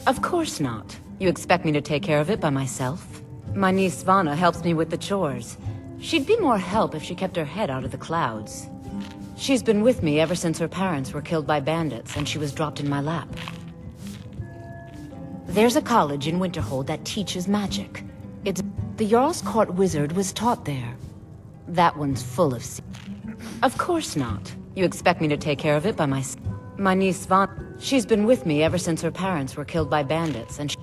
Of course not. You expect me to take care of it by myself? My niece Svana helps me with the chores. She'd be more help if she kept her head out of the clouds. She's been with me ever since her parents were killed by bandits and she was dropped in my lap. There's a college in Winterhold that teaches magic. It's... The Jarl's Court wizard was taught there. That one's full of Of course not. You expect me to take care of it by myself? My niece Svan... She's been with me ever since her parents were killed by bandits, and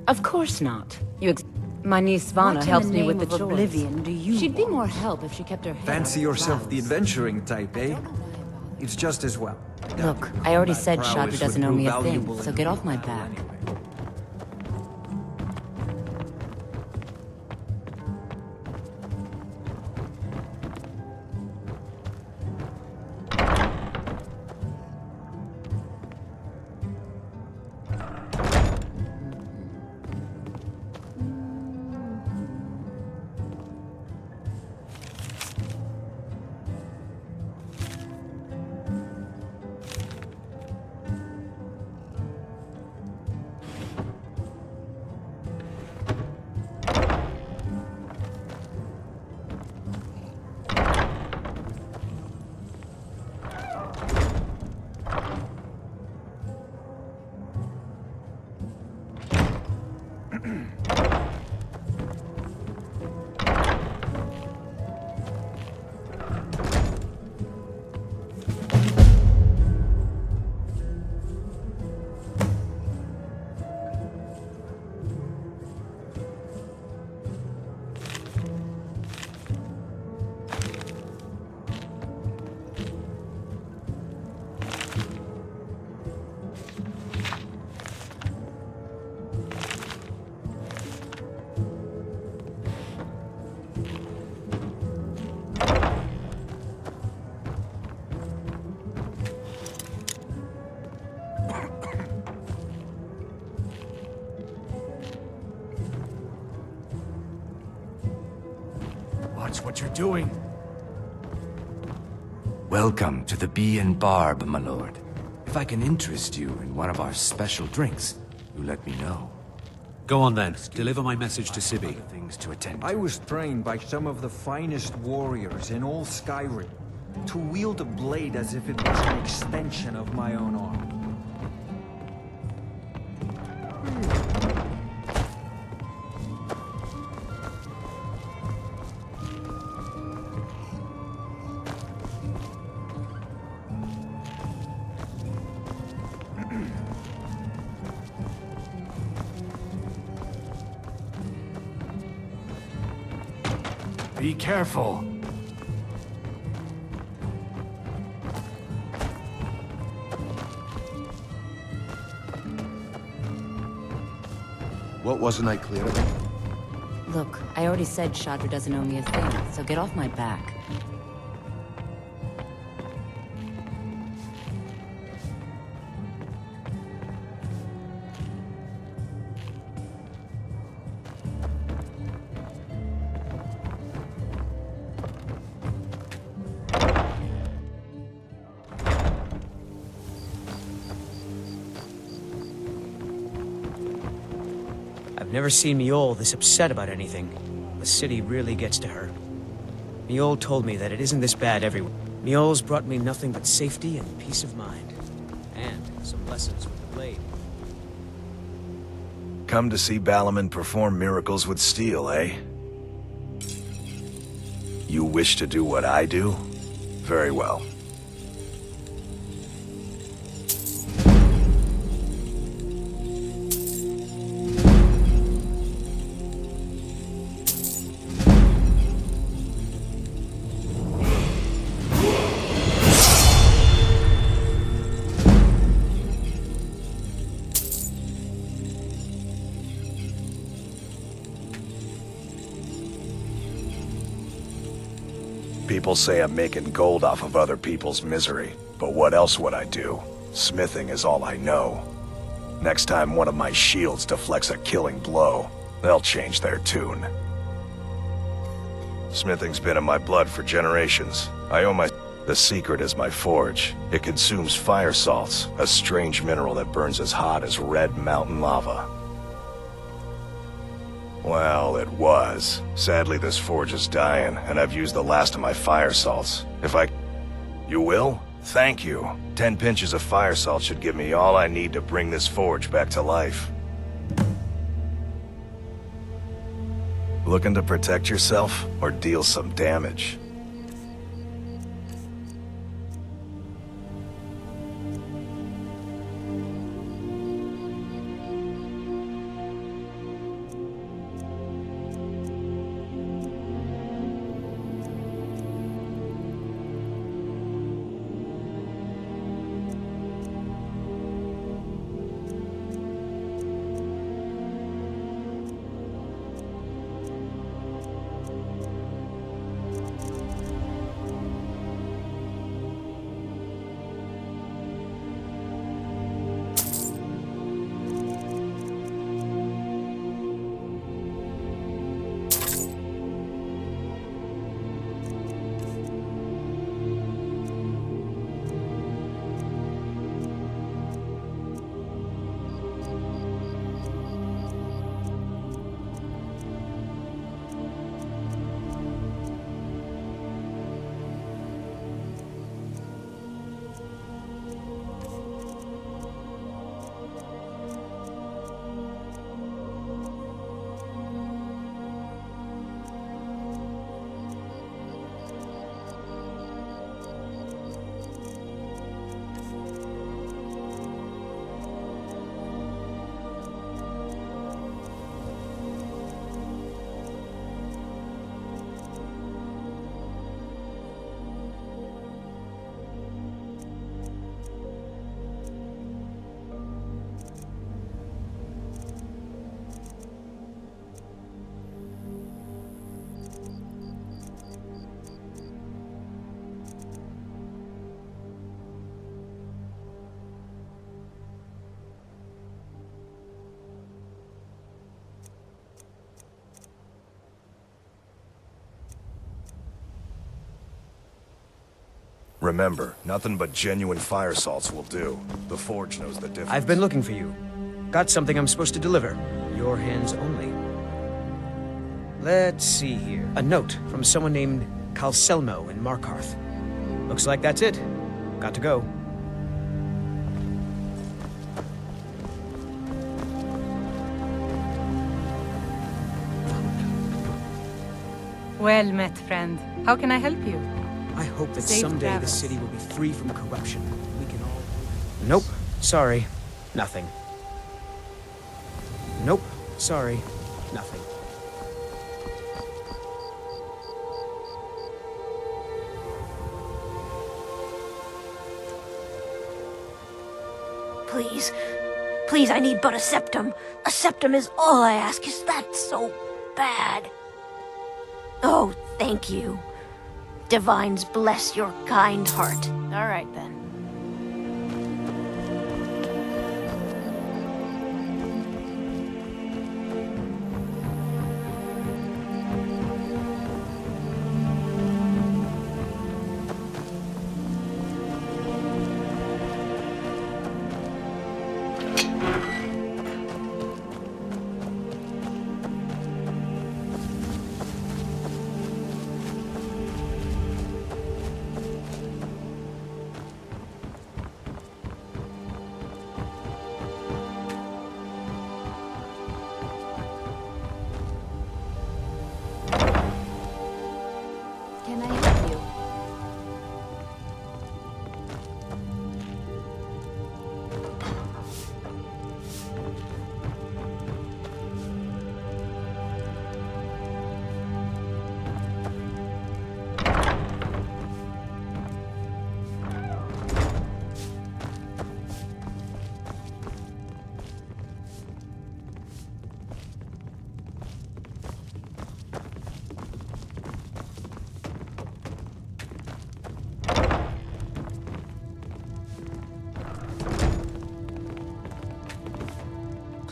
Of course not. My niece Svana helps me with the chores. Oblivion do you She'd be more help if she kept her head Fancy out of yourself clouds. the adventuring type, eh? It's just as well. Look, I already said Prowess Shadra would doesn't owe prove me a thing, valuable so in get the off my battle back. anyway. Watch what you're doing. Welcome to the Bee and Barb, my lord. If I can interest you in one of our special drinks, you let me know. Go on then. Deliver my message to Sibi. Things to attend I was trained by some of the finest warriors in all Skyrim to wield a blade as if it was an extension of my own arm. Be careful. What wasn't I clear about? Look, I already said Shadra doesn't owe me a thing, so get off my back. I've never seen Miol this upset about anything. The city really gets to her. Miol told me that it isn't this bad everywhere. Miol's brought me nothing but safety and peace of mind. And some lessons with the blade. Come to see Balaman perform miracles with steel, eh? You wish to do what I do? Very well. People say I'm making gold off of other people's misery, but what else would I do? Smithing is all I know. Next time one of my shields deflects a killing blow, they'll change their tune. Smithing's been in my blood for generations. I owe my... The secret is my forge. It consumes fire salts, a strange mineral that burns as hot as red mountain lava. Well, it was. Sadly, this forge is dying, and I've used the last of my fire salts. If I... You will? Thank you. 10 pinches of fire salt should give me all I need to bring this forge back to life. Looking to protect yourself or deal some damage? Remember, nothing but genuine fire salts will do. The Forge knows the difference. I've been looking for you. Got something I'm supposed to deliver. Your hands only. Let's see here. A note from someone named Calselmo in Markarth. Looks like that's it. Got to go. Well met, friend. How can I help you? I hope that Safe someday travels. the city will be free from corruption. We can all... Nope. Sorry. Nothing. Nope. Sorry. Nothing. Please. Please, I need but a septum. A septum is all I ask. Is that so bad? Oh, thank you. Divines bless your kind heart. All right, then. Can I help you?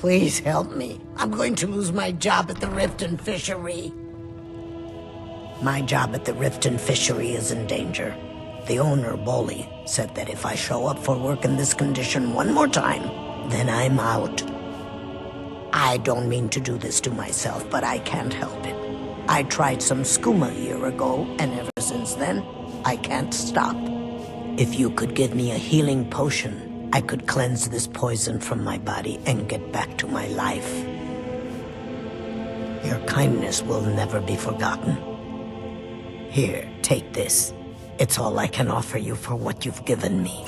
Please help me. I'm going to lose my job at the Riften Fishery. My job at the Riften Fishery is in danger. The owner, Bolly, said that if I show up for work in this condition one more time, then I'm out. I don't mean to do this to myself, but I can't help it. I tried some skooma a year ago, and ever since then, I can't stop. If you could give me a healing potion, I could cleanse this poison from my body and get back to my life. Your kindness will never be forgotten. Here, take this. It's all I can offer you for what you've given me.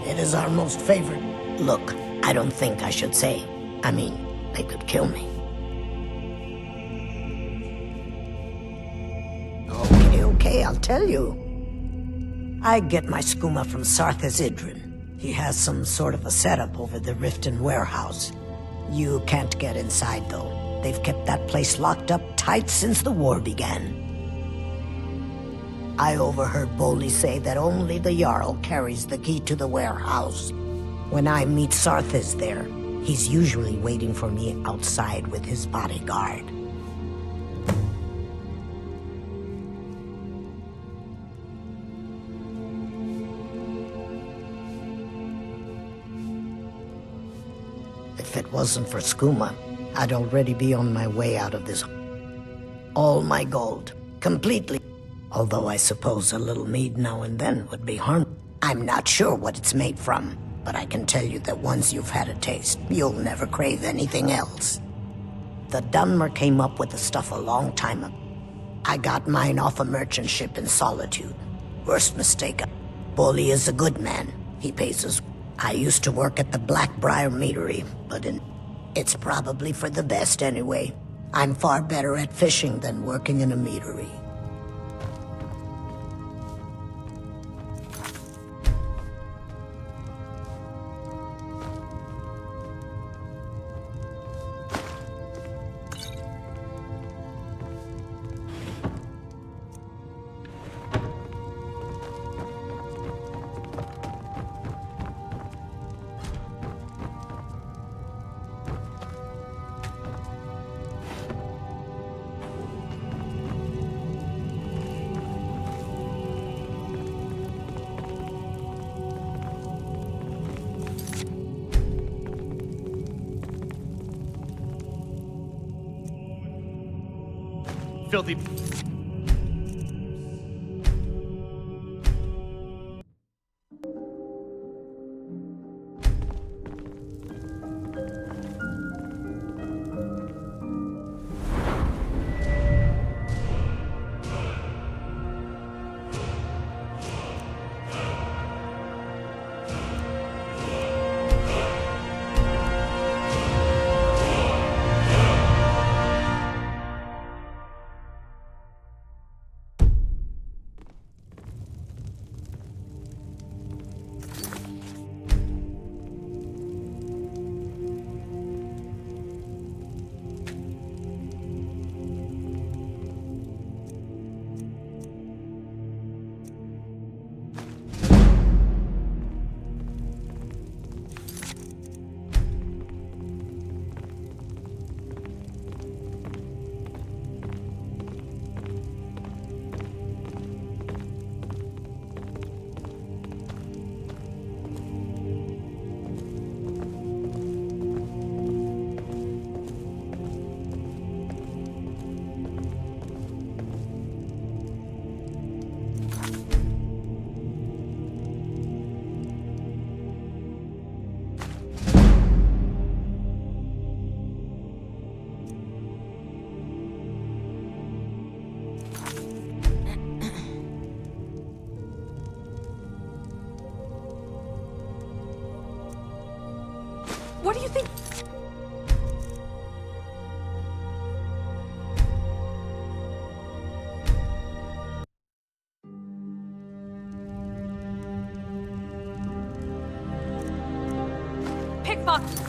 It is our most favored. Look, I don't think I should say. I mean, they could kill me. Okay, I'll tell you. I get my skooma from Sarthas Idrin. He has some sort of a setup over the Riften warehouse. You can't get inside, though. They've kept that place locked up tight since the war began. I overheard Boli say that only the Jarl carries the key to the warehouse. When I meet Sarthas there, he's usually waiting for me outside with his bodyguard. If it wasn't for skooma, I'd already be on my way out of this. All my gold, completely. Although I suppose a little mead now and then would be harmful. I'm not sure what it's made from, but I can tell you that once you've had a taste, you'll never crave anything else. The Dunmer came up with the stuff a long time ago. I got mine off a merchant ship in Solitude. Worst mistake. Boli is a good man. He pays us. I used to work at the Blackbriar Meadery, but it's probably for the best anyway. I'm far better at fishing than working in a meadery. Filthy. What do you think? Pickpocket.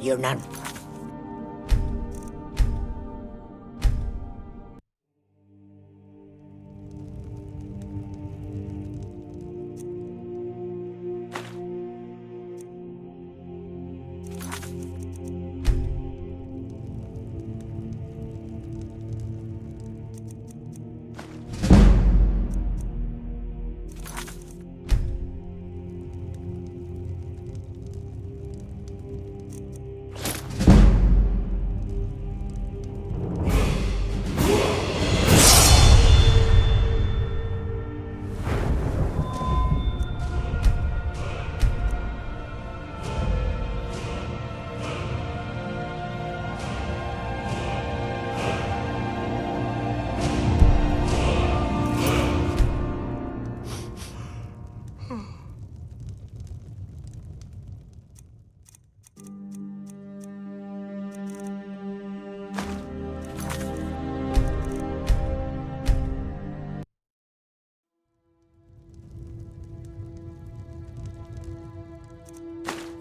You're not...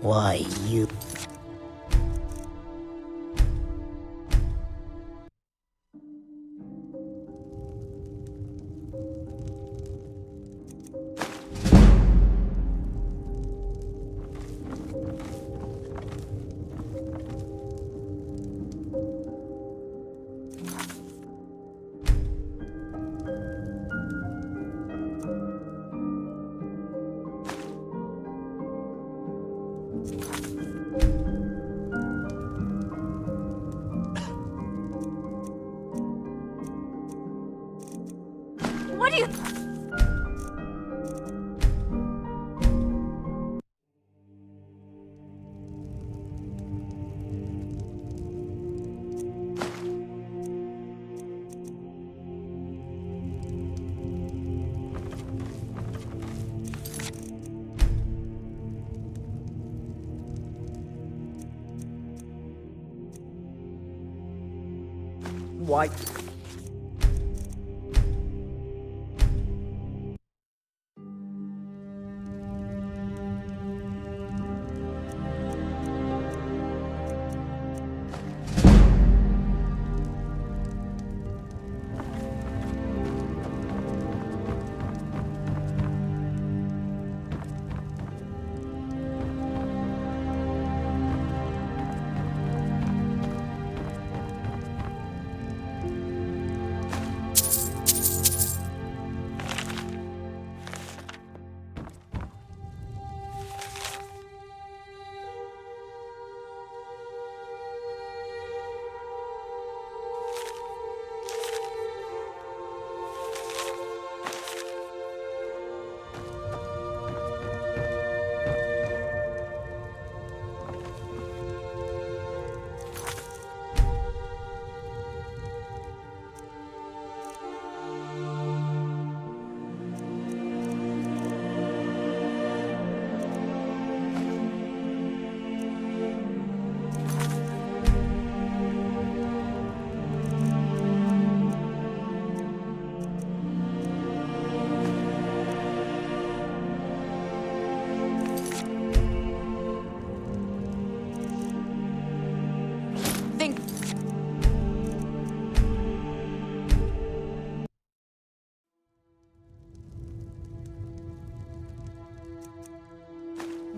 Why, you... What do you... Why?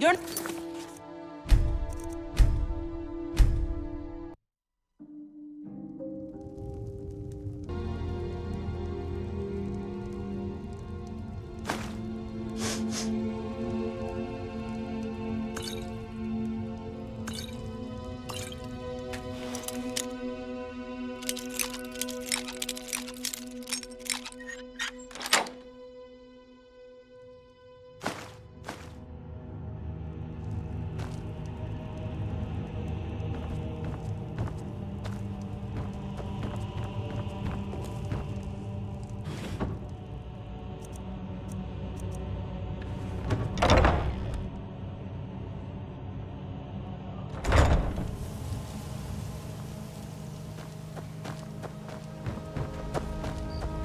You're...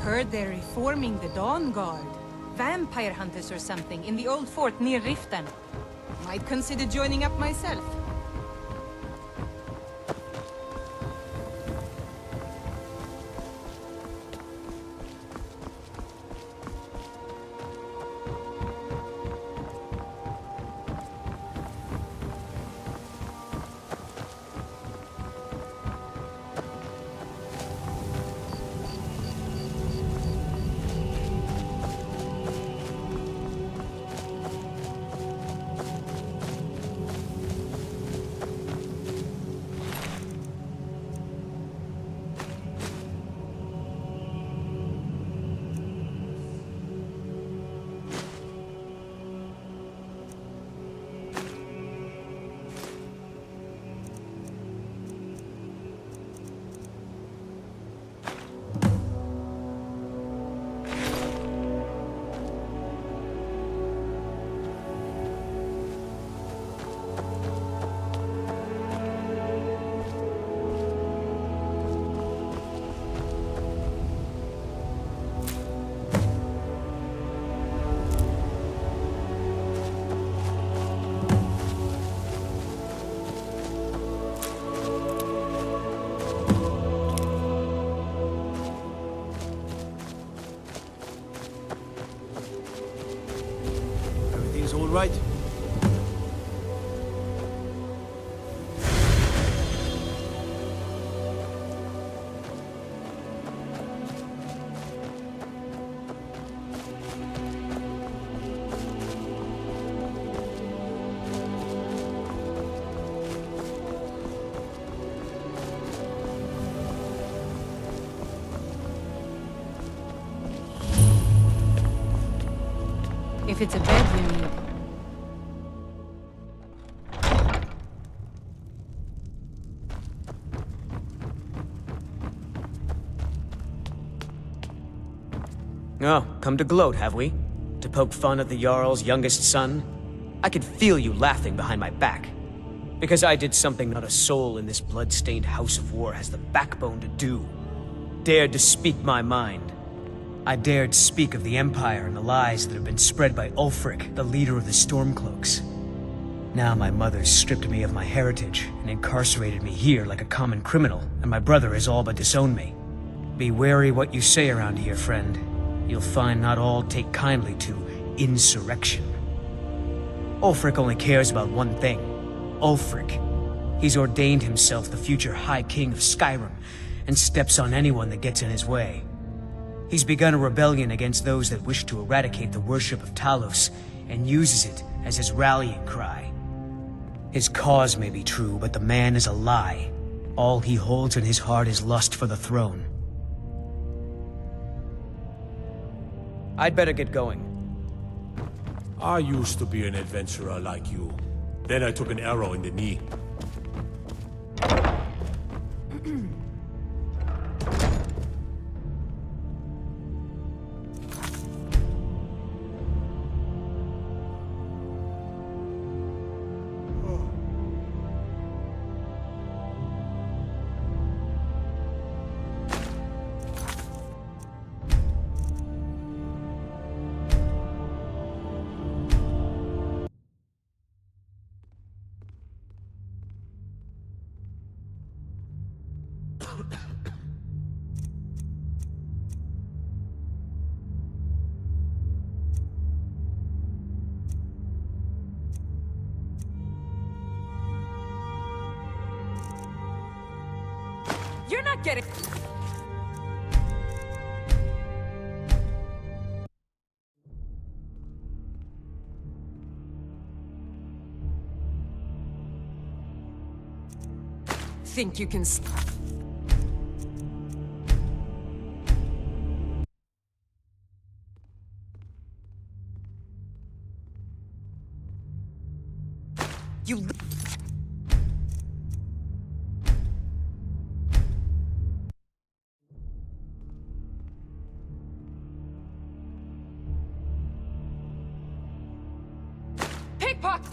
Heard they're reforming the Dawn Guard. Vampire hunters or something in the old fort near Riften. Might consider joining up myself. right? If it's a bed you need. Oh, come to gloat, have we? To poke fun at the Jarl's youngest son? I could feel you laughing behind my back. Because I did something not a soul in this blood-stained house of war has the backbone to do. Dared to speak my mind. I dared speak of the Empire and the lies that have been spread by Ulfric, the leader of the Stormcloaks. Now my mother's stripped me of my heritage and incarcerated me here like a common criminal, and my brother has all but disowned me. Be wary what you say around here, friend. You'll find not all take kindly to insurrection. Ulfric only cares about one thing. Ulfric. He's ordained himself the future High King of Skyrim, and steps on anyone that gets in his way. He's begun a rebellion against those that wish to eradicate the worship of Talos, and uses it as his rallying cry. His cause may be true, but the man is a lie. All he holds in his heart is lust for the throne. I'd better get going. I used to be an adventurer like you. Then I took an arrow in the knee. You're not getting... Think you can... You... Pickpocket!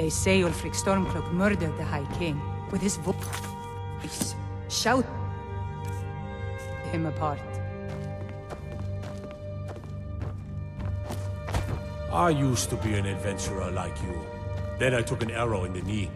They say Ulfric Stormcloak murdered the High King with his voice. Shout him apart. I used to be an adventurer like you. Then I took an arrow in the knee.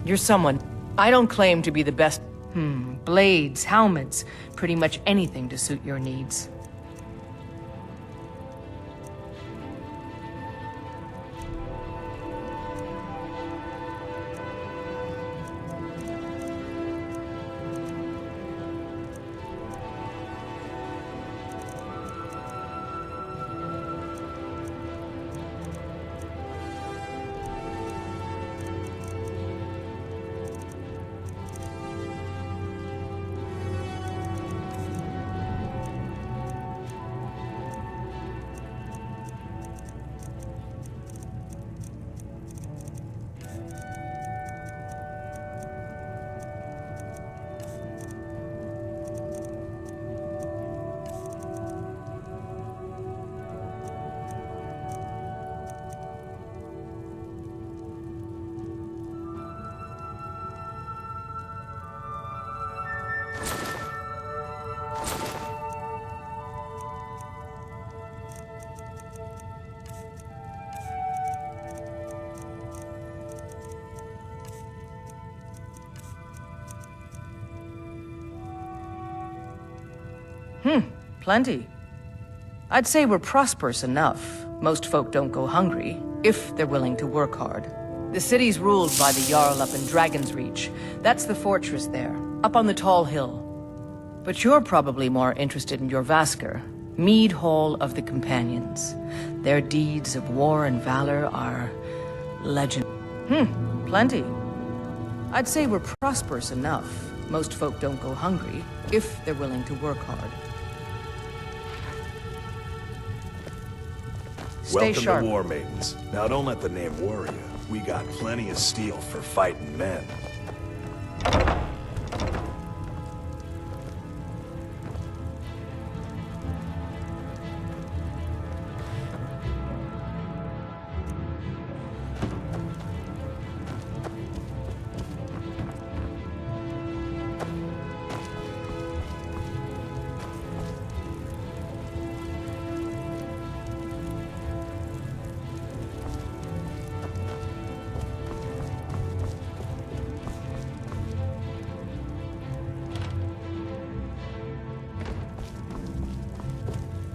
You're someone. I don't claim to be the best. Blades, helmets, pretty much anything to suit your needs. Plenty. I'd say we're prosperous enough. Most folk don't go hungry, if they're willing to work hard. The city's ruled by the Jarl up in Dragon's Reach. That's the fortress there, up on the tall hill. But you're probably more interested in your Vasker, Mead Hall of the Companions. Their deeds of war and valor are legend. Plenty. I'd say we're prosperous enough. Most folk don't go hungry, if they're willing to work hard. Stay Welcome sharp. to War Maidens. Now don't let the name worry you. We got plenty of steel for fighting men.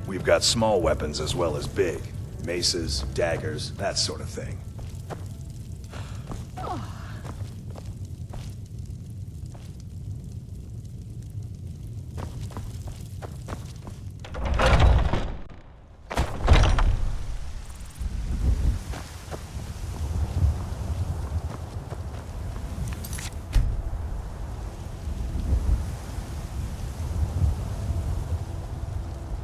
We've got small weapons as well as big. Maces, daggers, that sort of thing.